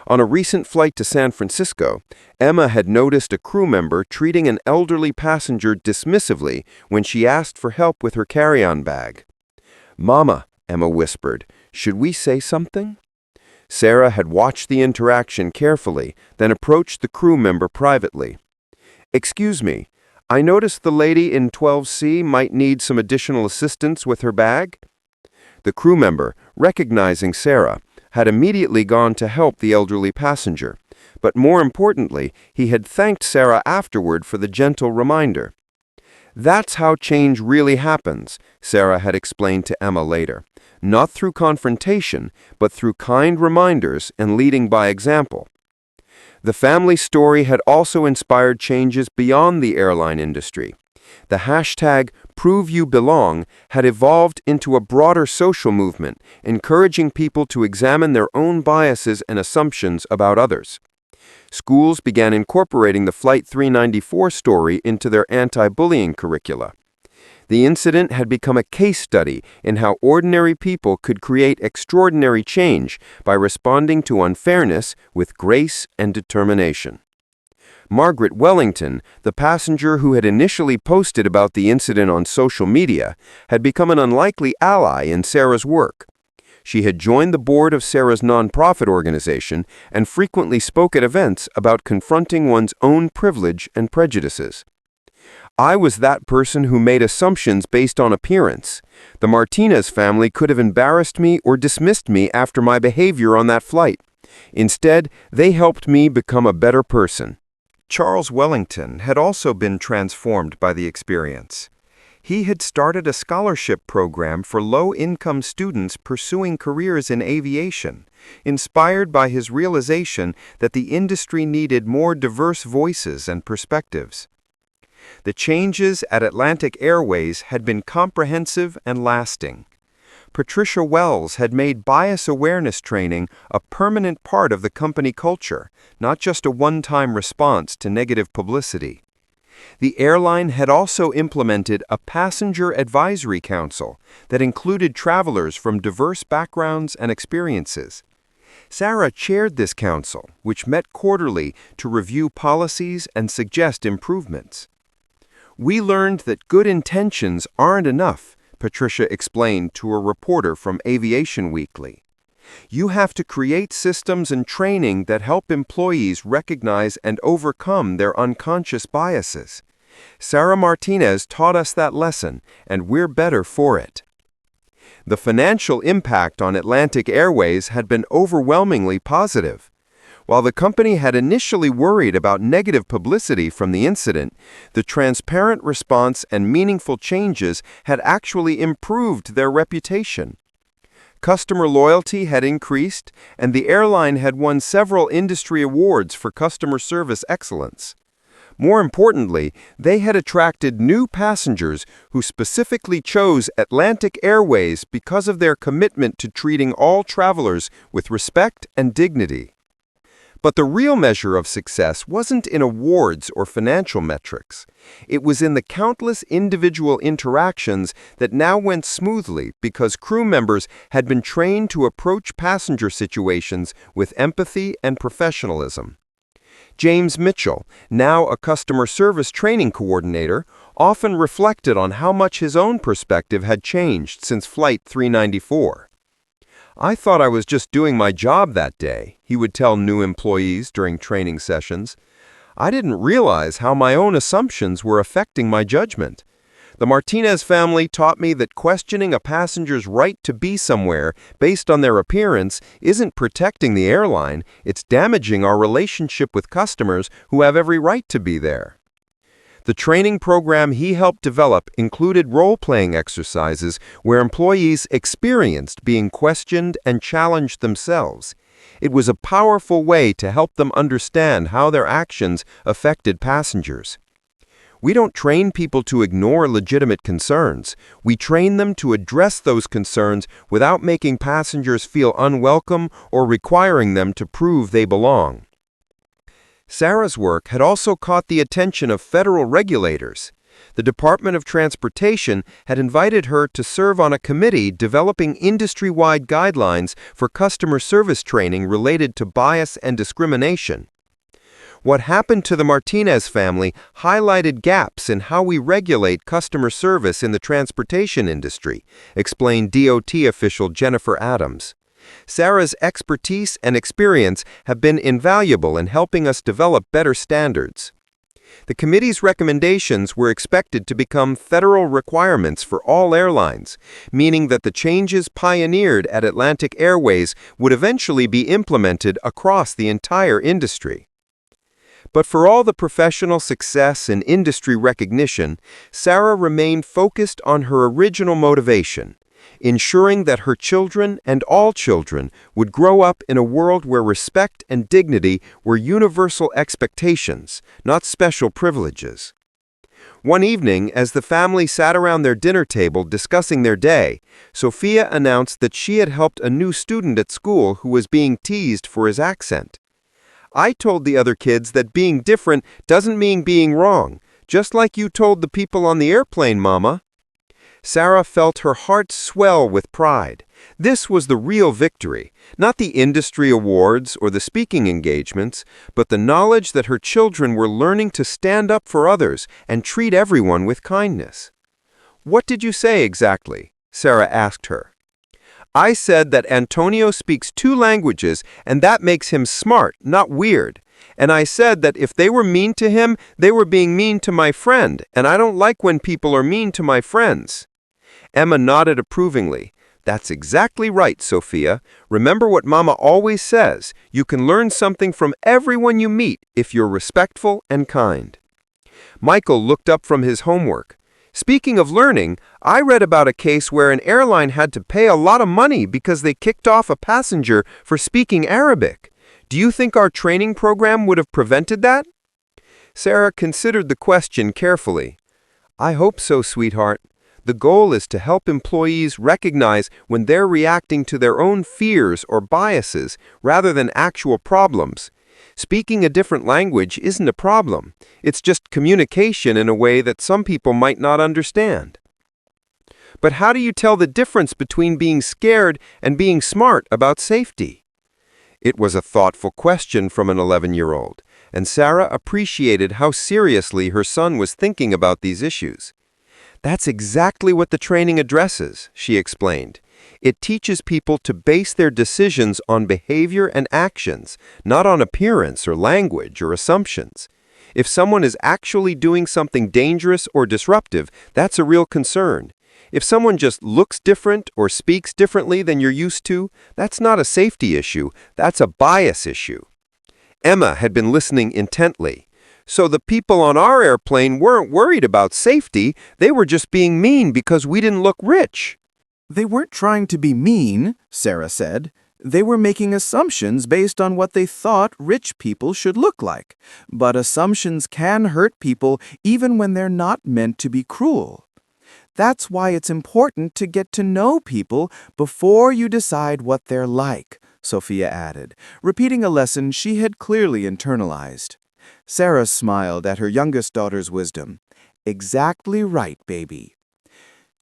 On a recent flight to San Francisco, Emma had noticed a crew member treating an elderly passenger dismissively when she asked for help with her carry-on bag. "Mama," Emma whispered, "should we say something?" Sarah had watched the interaction carefully, then approached the crew member privately. "Excuse me, I noticed the lady in 12C might need some additional assistance with her bag." The crew member, recognizing Sarah, had immediately gone to help the elderly passenger, but more importantly, he had thanked Sarah afterward for the gentle reminder. "That's how change really happens," Sarah had explained to Emma later. "Not through confrontation, but through kind reminders and leading by example." The family story had also inspired changes beyond the airline industry. The hashtag #ProveYouBelong had evolved into a broader social movement, encouraging people to examine their own biases and assumptions about others. Schools began incorporating the Flight 394 story into their anti-bullying curricula. The incident had become a case study in how ordinary people could create extraordinary change by responding to unfairness with grace and determination. Margaret Wellington, the passenger who had initially posted about the incident on social media, had become an unlikely ally in Sarah's work. She had joined the board of Sarah's nonprofit organization and frequently spoke at events about confronting one's own privilege and prejudices. "I was that person who made assumptions based on appearance. The Martinez family could have embarrassed me or dismissed me after my behavior on that flight. Instead, they helped me become a better person." Charles Wellington had also been transformed by the experience. He had started a scholarship program for low-income students pursuing careers in aviation, inspired by his realization that the industry needed more diverse voices and perspectives. The changes at Atlantic Airways had been comprehensive and lasting. Patricia Wells had made bias awareness training a permanent part of the company culture, not just a one-time response to negative publicity. The airline had also implemented a passenger advisory council that included travelers from diverse backgrounds and experiences. Sarah chaired this council, which met quarterly to review policies and suggest improvements. "We learned that good intentions aren't enough," Patricia explained to a reporter from Aviation Weekly. "You have to create systems and training that help employees recognize and overcome their unconscious biases. Sarah Martinez taught us that lesson, and we're better for it." The financial impact on Atlantic Airways had been overwhelmingly positive. While the company had initially worried about negative publicity from the incident, the transparent response and meaningful changes had actually improved their reputation. Customer loyalty had increased, and the airline had won several industry awards for customer service excellence. More importantly, they had attracted new passengers who specifically chose Atlantic Airways because of their commitment to treating all travelers with respect and dignity. But the real measure of success wasn't in awards or financial metrics. It was in the countless individual interactions that now went smoothly because crew members had been trained to approach passenger situations with empathy and professionalism. James Mitchell, now a customer service training coordinator, often reflected on how much his own perspective had changed since Flight 394. "I thought I was just doing my job that day," he would tell new employees during training sessions. "I didn't realize how my own assumptions were affecting my judgment. The Martinez family taught me that questioning a passenger's right to be somewhere based on their appearance isn't protecting the airline, it's damaging our relationship with customers who have every right to be there." The training program he helped develop included role-playing exercises where employees experienced being questioned and challenged themselves. It was a powerful way to help them understand how their actions affected passengers. We don't train people to ignore legitimate concerns. We train them to address those concerns without making passengers feel unwelcome or requiring them to prove they belong. Sarah's work had also caught the attention of federal regulators. The Department of Transportation had invited her to serve on a committee developing industry-wide guidelines for customer service training related to bias and discrimination. What happened to the Martinez family highlighted gaps in how we regulate customer service in the transportation industry, explained DOT official Jennifer Adams. Sarah's expertise and experience have been invaluable in helping us develop better standards. The committee's recommendations were expected to become federal requirements for all airlines, meaning that the changes pioneered at Atlantic Airways would eventually be implemented across the entire industry. But for all the professional success and industry recognition, Sarah remained focused on her original motivation: ensuring that her children and all children would grow up in a world where respect and dignity were universal expectations, not special privileges. One evening, as the family sat around their dinner table discussing their day, Sophia announced that she had helped a new student at school who was being teased for his accent. "I told the other kids that being different doesn't mean being wrong, just like you told the people on the airplane, Mama." Sarah felt her heart swell with pride. This was the real victory, not the industry awards or the speaking engagements, but the knowledge that her children were learning to stand up for others and treat everyone with kindness. "What did you say exactly?" Sarah asked her. "I said that Antonio speaks 2 languages and that makes him smart, not weird. And I said that if they were mean to him, they were being mean to my friend, and I don't like when people are mean to my friends." Emma nodded approvingly. "That's exactly right, Sophia. Remember what Mama always says, you can learn something from everyone you meet if you're respectful and kind." Michael looked up from his homework. "Speaking of learning, I read about a case where an airline had to pay a lot of money because they kicked off a passenger for speaking Arabic. Do you think our training program would have prevented that?" Sarah considered the question carefully. "I hope so, sweetheart. The goal is to help employees recognize when they're reacting to their own fears or biases rather than actual problems. Speaking a different language isn't a problem. It's just communication in a way that some people might not understand." "But how do you tell the difference between being scared and being smart about safety?" It was a thoughtful question from an 11-year-old, and Sarah appreciated how seriously her son was thinking about these issues. "That's exactly what the training addresses," she explained. "It teaches people to base their decisions on behavior and actions, not on appearance or language or assumptions. If someone is actually doing something dangerous or disruptive, that's a real concern. If someone just looks different or speaks differently than you're used to, that's not a safety issue, that's a bias issue." Emma had been listening intently. "So the people on our airplane weren't worried about safety, they were just being mean because we didn't look rich." "They weren't trying to be mean," Sarah said. "They were making assumptions based on what they thought rich people should look like. But assumptions can hurt people even when they're not meant to be cruel. That's why it's important to get to know people before you decide what they're like, Sophia added, repeating a lesson she had clearly internalized. Sarah smiled at her youngest daughter's wisdom. Exactly right, baby.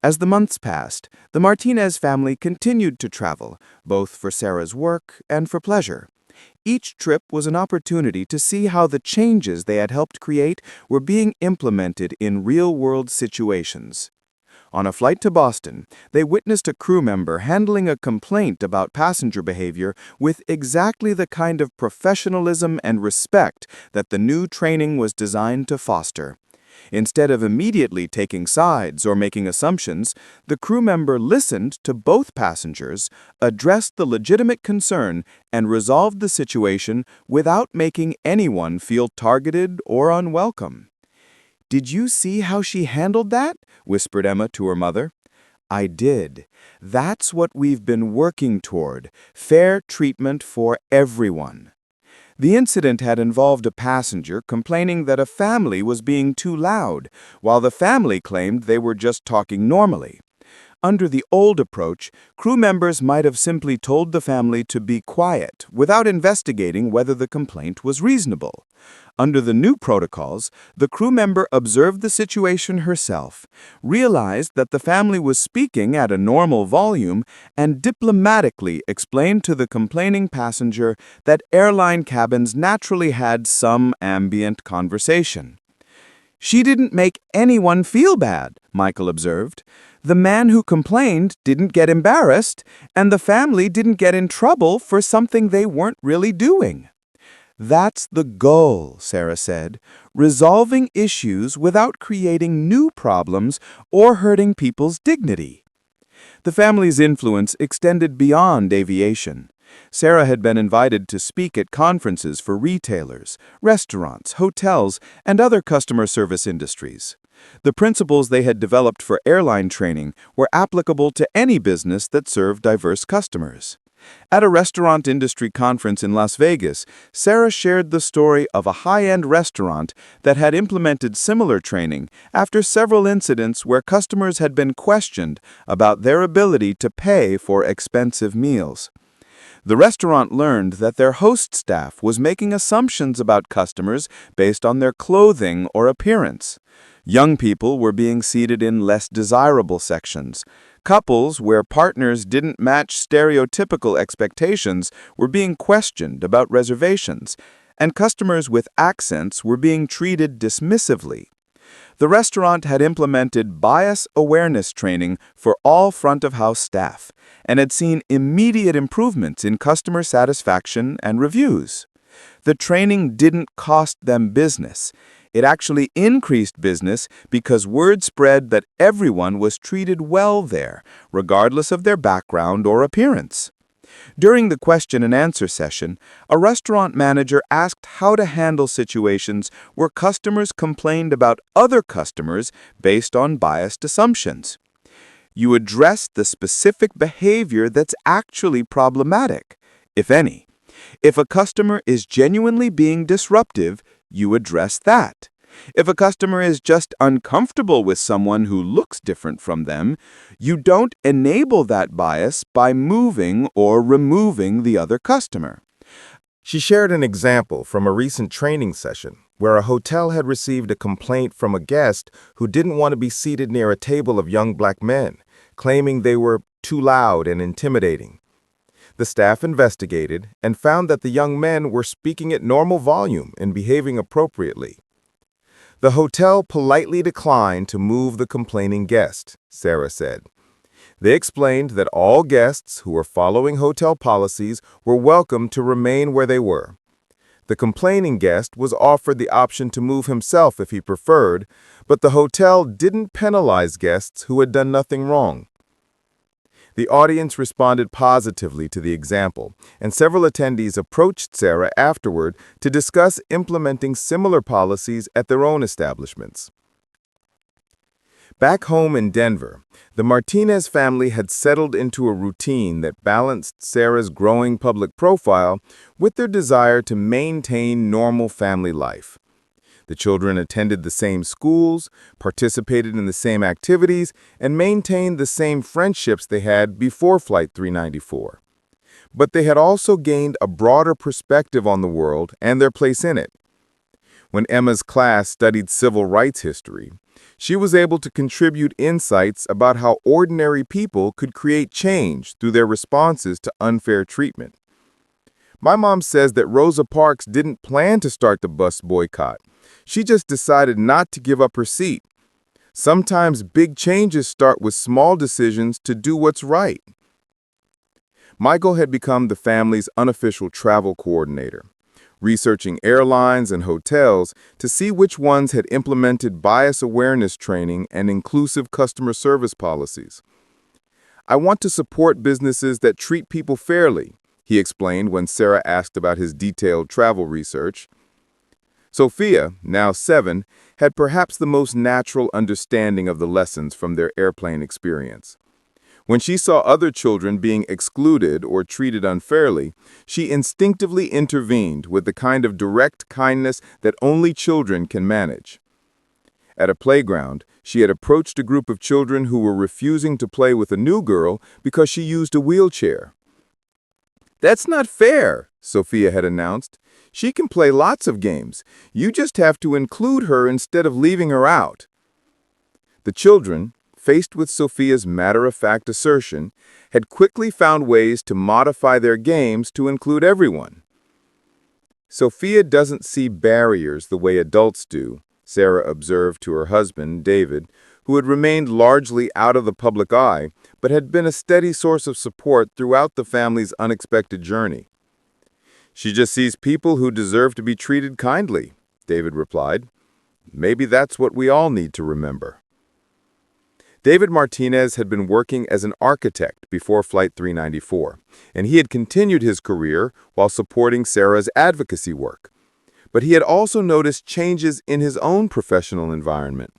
As the months passed, the Martinez family continued to travel, both for Sarah's work and for pleasure. Each trip was an opportunity to see how the changes they had helped create were being implemented in real-world situations. On a flight to Boston, they witnessed a crew member handling a complaint about passenger behavior with exactly the kind of professionalism and respect that the new training was designed to foster. Instead of immediately taking sides or making assumptions, the crew member listened to both passengers, addressed the legitimate concern, and resolved the situation without making anyone feel targeted or unwelcome. "Did you see how she handled that?" whispered Emma to her mother. "I did. That's what we've been working toward, fair treatment for everyone." The incident had involved a passenger complaining that a family was being too loud, while the family claimed they were just talking normally. Under the old approach, crew members might have simply told the family to be quiet without investigating whether the complaint was reasonable. Under the new protocols, the crew member observed the situation herself, realized that the family was speaking at a normal volume, and diplomatically explained to the complaining passenger that airline cabins naturally had some ambient conversation. "She didn't make anyone feel bad," Michael observed. "The man who complained didn't get embarrassed, and the family didn't get in trouble for something they weren't really doing." "That's the goal," Sarah said, "resolving issues without creating new problems or hurting people's dignity." The family's influence extended beyond aviation. Sarah had been invited to speak at conferences for retailers, restaurants, hotels, and other customer service industries. The principles they had developed for airline training were applicable to any business that served diverse customers. At a restaurant industry conference in Las Vegas, Sarah shared the story of a high-end restaurant that had implemented similar training after several incidents where customers had been questioned about their ability to pay for expensive meals. The restaurant learned that their host staff was making assumptions about customers based on their clothing or appearance. Young people were being seated in less desirable sections. Couples where partners didn't match stereotypical expectations were being questioned about reservations, and customers with accents were being treated dismissively. The restaurant had implemented bias awareness training for all front-of-house staff and had seen immediate improvements in customer satisfaction and reviews. The training didn't cost them business. It actually increased business because word spread that everyone was treated well there, regardless of their background or appearance. During the question and answer session, a restaurant manager asked how to handle situations where customers complained about other customers based on biased assumptions. You address the specific behavior that's actually problematic, if any. If a customer is genuinely being disruptive, you address that. If a customer is just uncomfortable with someone who looks different from them, you don't enable that bias by moving or removing the other customer. She shared an example from a recent training session where a hotel had received a complaint from a guest who didn't want to be seated near a table of young black men, claiming they were too loud and intimidating. The staff investigated and found that the young men were speaking at normal volume and behaving appropriately. The hotel politely declined to move the complaining guest, Sarah said. They explained that all guests who were following hotel policies were welcome to remain where they were. The complaining guest was offered the option to move himself if he preferred, but the hotel didn't penalize guests who had done nothing wrong. The audience responded positively to the example, and several attendees approached Sarah afterward to discuss implementing similar policies at their own establishments. Back home in Denver, the Martinez family had settled into a routine that balanced Sarah's growing public profile with their desire to maintain normal family life. The children attended the same schools, participated in the same activities, and maintained the same friendships they had before Flight 394. but they had also gained a broader perspective on the world and their place in it. When Emma's class studied civil rights history, she was able to contribute insights about how ordinary people could create change through their responses to unfair treatment. My mom says that Rosa Parks didn't plan to start the bus boycott. She just decided not to give up her seat. Sometimes big changes start with small decisions to do what's right. Michael had become the family's unofficial travel coordinator, researching airlines and hotels to see which ones had implemented bias awareness training and inclusive customer service policies. "I want to support businesses that treat people fairly," he explained when Sarah asked about his detailed travel research. Sophia, now 7, had perhaps the most natural understanding of the lessons from their airplane experience. When she saw other children being excluded or treated unfairly, she instinctively intervened with the kind of direct kindness that only children can manage. At a playground, she had approached a group of children who were refusing to play with a new girl because she used a wheelchair. "That's not fair," Sophia had announced. "She can play lots of games. You just have to include her instead of leaving her out." The children, faced with Sophia's matter-of-fact assertion, had quickly found ways to modify their games to include everyone. "Sophia doesn't see barriers the way adults do," Sarah observed to her husband, David, who had remained largely out of the public eye, but had been a steady source of support throughout the family's unexpected journey. "She just sees people who deserve to be treated kindly," David replied. "Maybe that's what we all need to remember." David Martinez had been working as an architect before Flight 394, and he had continued his career while supporting Sarah's advocacy work. But he had also noticed changes in his own professional environment.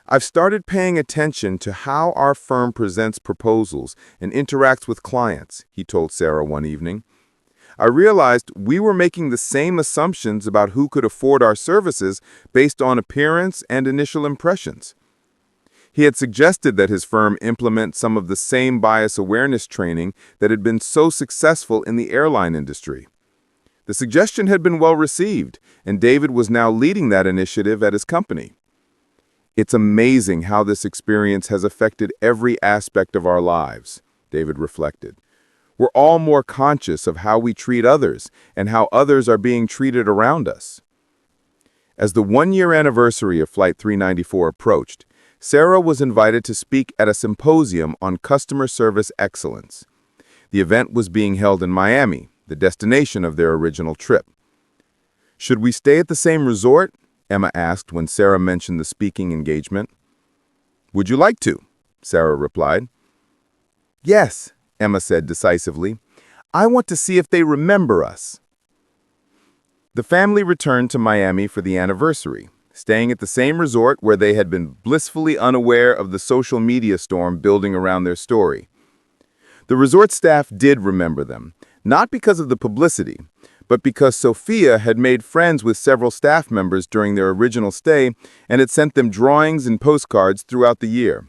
"I've started paying attention to how our firm presents proposals and interacts with clients," he told Sarah one evening. "I realized we were making the same assumptions about who could afford our services based on appearance and initial impressions." He had suggested that his firm implement some of the same bias awareness training that had been so successful in the airline industry. The suggestion had been well received, and David was now leading that initiative at his company. "It's amazing how this experience has affected every aspect of our lives," David reflected. "We're all more conscious of how we treat others and how others are being treated around us." As the one-year anniversary of Flight 394 approached, Sarah was invited to speak at a symposium on customer service excellence. The event was being held in Miami, the destination of their original trip. "Should we stay at the same resort?" Emma asked when Sarah mentioned the speaking engagement. "Would you like to?" Sarah replied. "Yes," Emma said decisively. "I want to see if they remember us." The family returned to Miami for the anniversary, staying at the same resort where they had been blissfully unaware of the social media storm building around their story. The resort staff did remember them, not because of the publicity, but because Sophia had made friends with several staff members during their original stay and had sent them drawings and postcards throughout the year.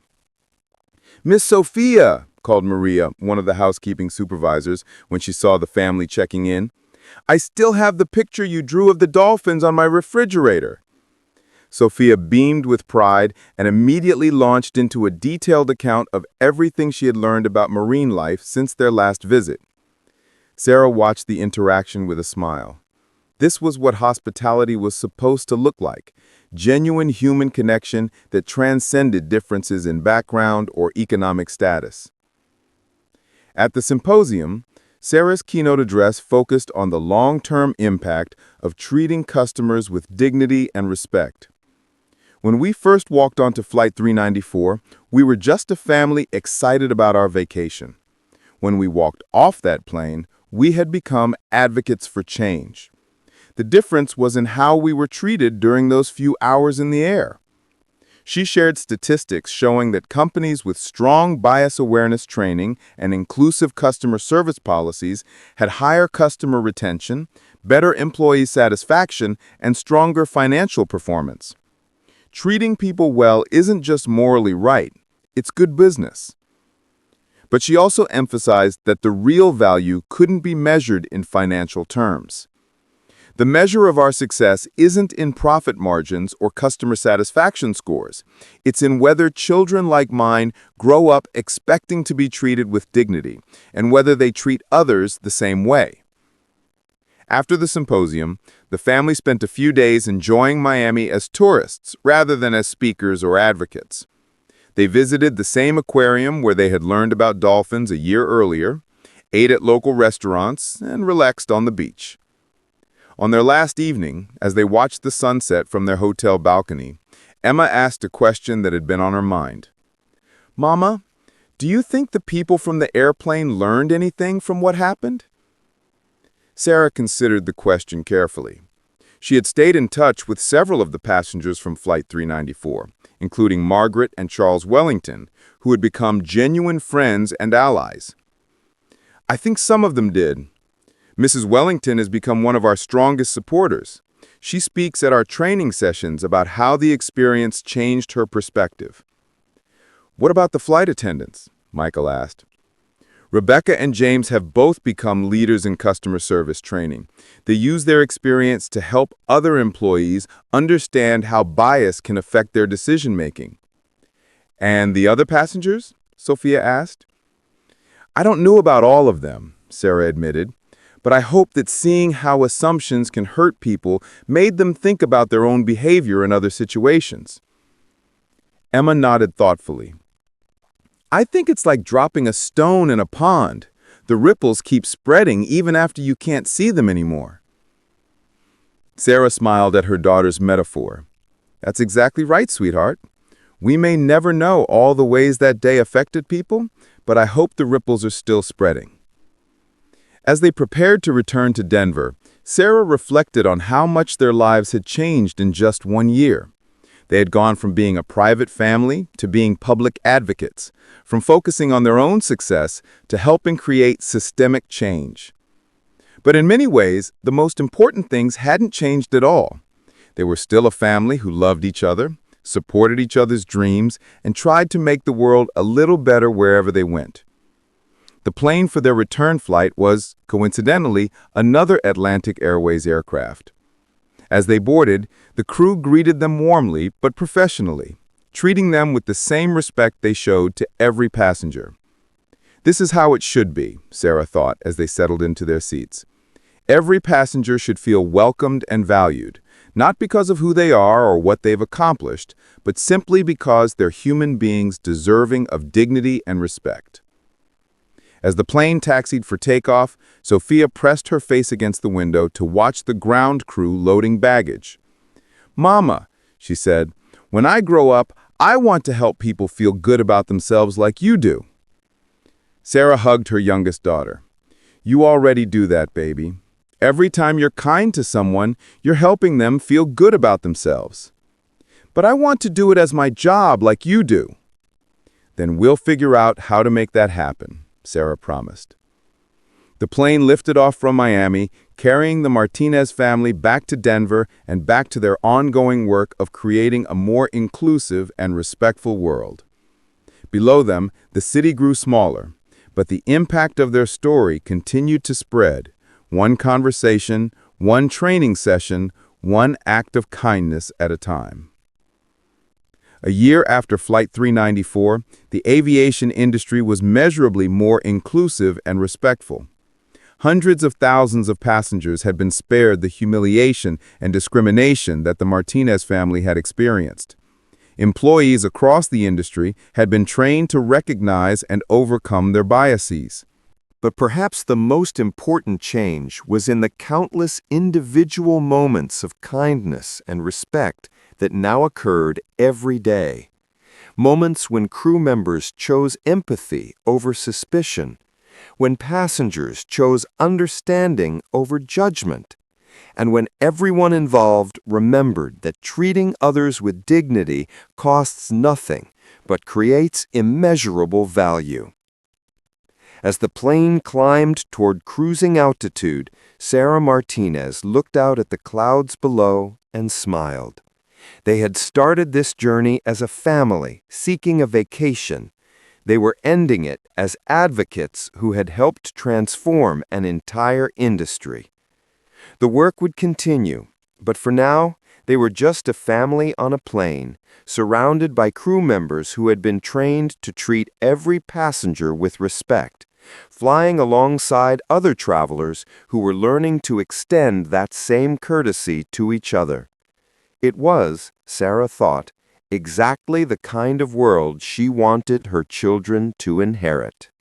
"Miss Sophia," called Maria, one of the housekeeping supervisors, when she saw the family checking in. "I still have the picture you drew of the dolphins on my refrigerator." Sophia beamed with pride and immediately launched into a detailed account of everything she had learned about marine life since their last visit. Sarah watched the interaction with a smile. This was what hospitality was supposed to look like: genuine human connection that transcended differences in background or economic status. At the symposium, Sarah's keynote address focused on the long-term impact of treating customers with dignity and respect. "When we first walked onto Flight 394, we were just a family excited about our vacation. When we walked off that plane, we had become advocates for change. The difference was in how we were treated during those few hours in the air." She shared statistics showing that companies with strong bias awareness training and inclusive customer service policies had higher customer retention, better employee satisfaction, and stronger financial performance. Treating people well isn't just morally right, it's good business. But she also emphasized that the real value couldn't be measured in financial terms. The measure of our success isn't in profit margins or customer satisfaction scores. It's in whether children like mine grow up expecting to be treated with dignity, and whether they treat others the same way. After the symposium, the family spent a few days enjoying Miami as tourists rather than as speakers or advocates. They visited the same aquarium where they had learned about dolphins a year earlier, ate at local restaurants, and relaxed on the beach. On their last evening, as they watched the sunset from their hotel balcony, Emma asked a question that had been on her mind. "Mama, do you think the people from the airplane learned anything from what happened?" Sarah considered the question carefully. She had stayed in touch with several of the passengers from Flight 394, including Margaret and Charles Wellington, who had become genuine friends and allies. "I think some of them did. Mrs. Wellington has become one of our strongest supporters. She speaks at our training sessions about how the experience changed her perspective." "What about the flight attendants?" Michael asked. "Rebecca and James have both become leaders in customer service training. They use their experience to help other employees understand how bias can affect their decision-making." "And the other passengers?" Sophia asked. "I don't know about all of them," Sarah admitted, "but I hope that seeing how assumptions can hurt people made them think about their own behavior in other situations." Emma nodded thoughtfully. "I think it's like dropping a stone in a pond. The ripples keep spreading even after you can't see them anymore." Sarah smiled at her daughter's metaphor. "That's exactly right, sweetheart. We may never know all the ways that day affected people, but I hope the ripples are still spreading." As they prepared to return to Denver, Sarah reflected on how much their lives had changed in just 1 year. They had gone from being a private family to being public advocates, from focusing on their own success to helping create systemic change. But in many ways, the most important things hadn't changed at all. They were still a family who loved each other, supported each other's dreams, and tried to make the world a little better wherever they went. The plane for their return flight was, coincidentally, another Atlantic Airways aircraft. As they boarded, the crew greeted them warmly but professionally, treating them with the same respect they showed to every passenger. This is how it should be, Sarah thought as they settled into their seats. Every passenger should feel welcomed and valued, not because of who they are or what they've accomplished, but simply because they're human beings deserving of dignity and respect. As the plane taxied for takeoff, Sophia pressed her face against the window to watch the ground crew loading baggage. "Mama," she said, "when I grow up, I want to help people feel good about themselves like you do." Sarah hugged her youngest daughter. "You already do that, baby. Every time you're kind to someone, you're helping them feel good about themselves." "But I want to do it as my job like you do." "Then we'll figure out how to make that happen," Sarah promised. The plane lifted off from Miami, carrying the Martinez family back to Denver and back to their ongoing work of creating a more inclusive and respectful world. Below them, the city grew smaller, but the impact of their story continued to spread. One conversation, one training session, one act of kindness at a time. A year after Flight 394, the aviation industry was measurably more inclusive and respectful. Hundreds of thousands of passengers had been spared the humiliation and discrimination that the Martinez family had experienced. Employees across the industry had been trained to recognize and overcome their biases. But perhaps the most important change was in the countless individual moments of kindness and respect that now occurred every day. Moments when crew members chose empathy over suspicion, when passengers chose understanding over judgment, and when everyone involved remembered that treating others with dignity costs nothing but creates immeasurable value. As the plane climbed toward cruising altitude, Sarah Martinez looked out at the clouds below and smiled. They had started this journey as a family seeking a vacation. They were ending it as advocates who had helped transform an entire industry. The work would continue, but for now, they were just a family on a plane, surrounded by crew members who had been trained to treat every passenger with respect, flying alongside other travelers who were learning to extend that same courtesy to each other. It was, Sarah thought, exactly the kind of world she wanted her children to inherit.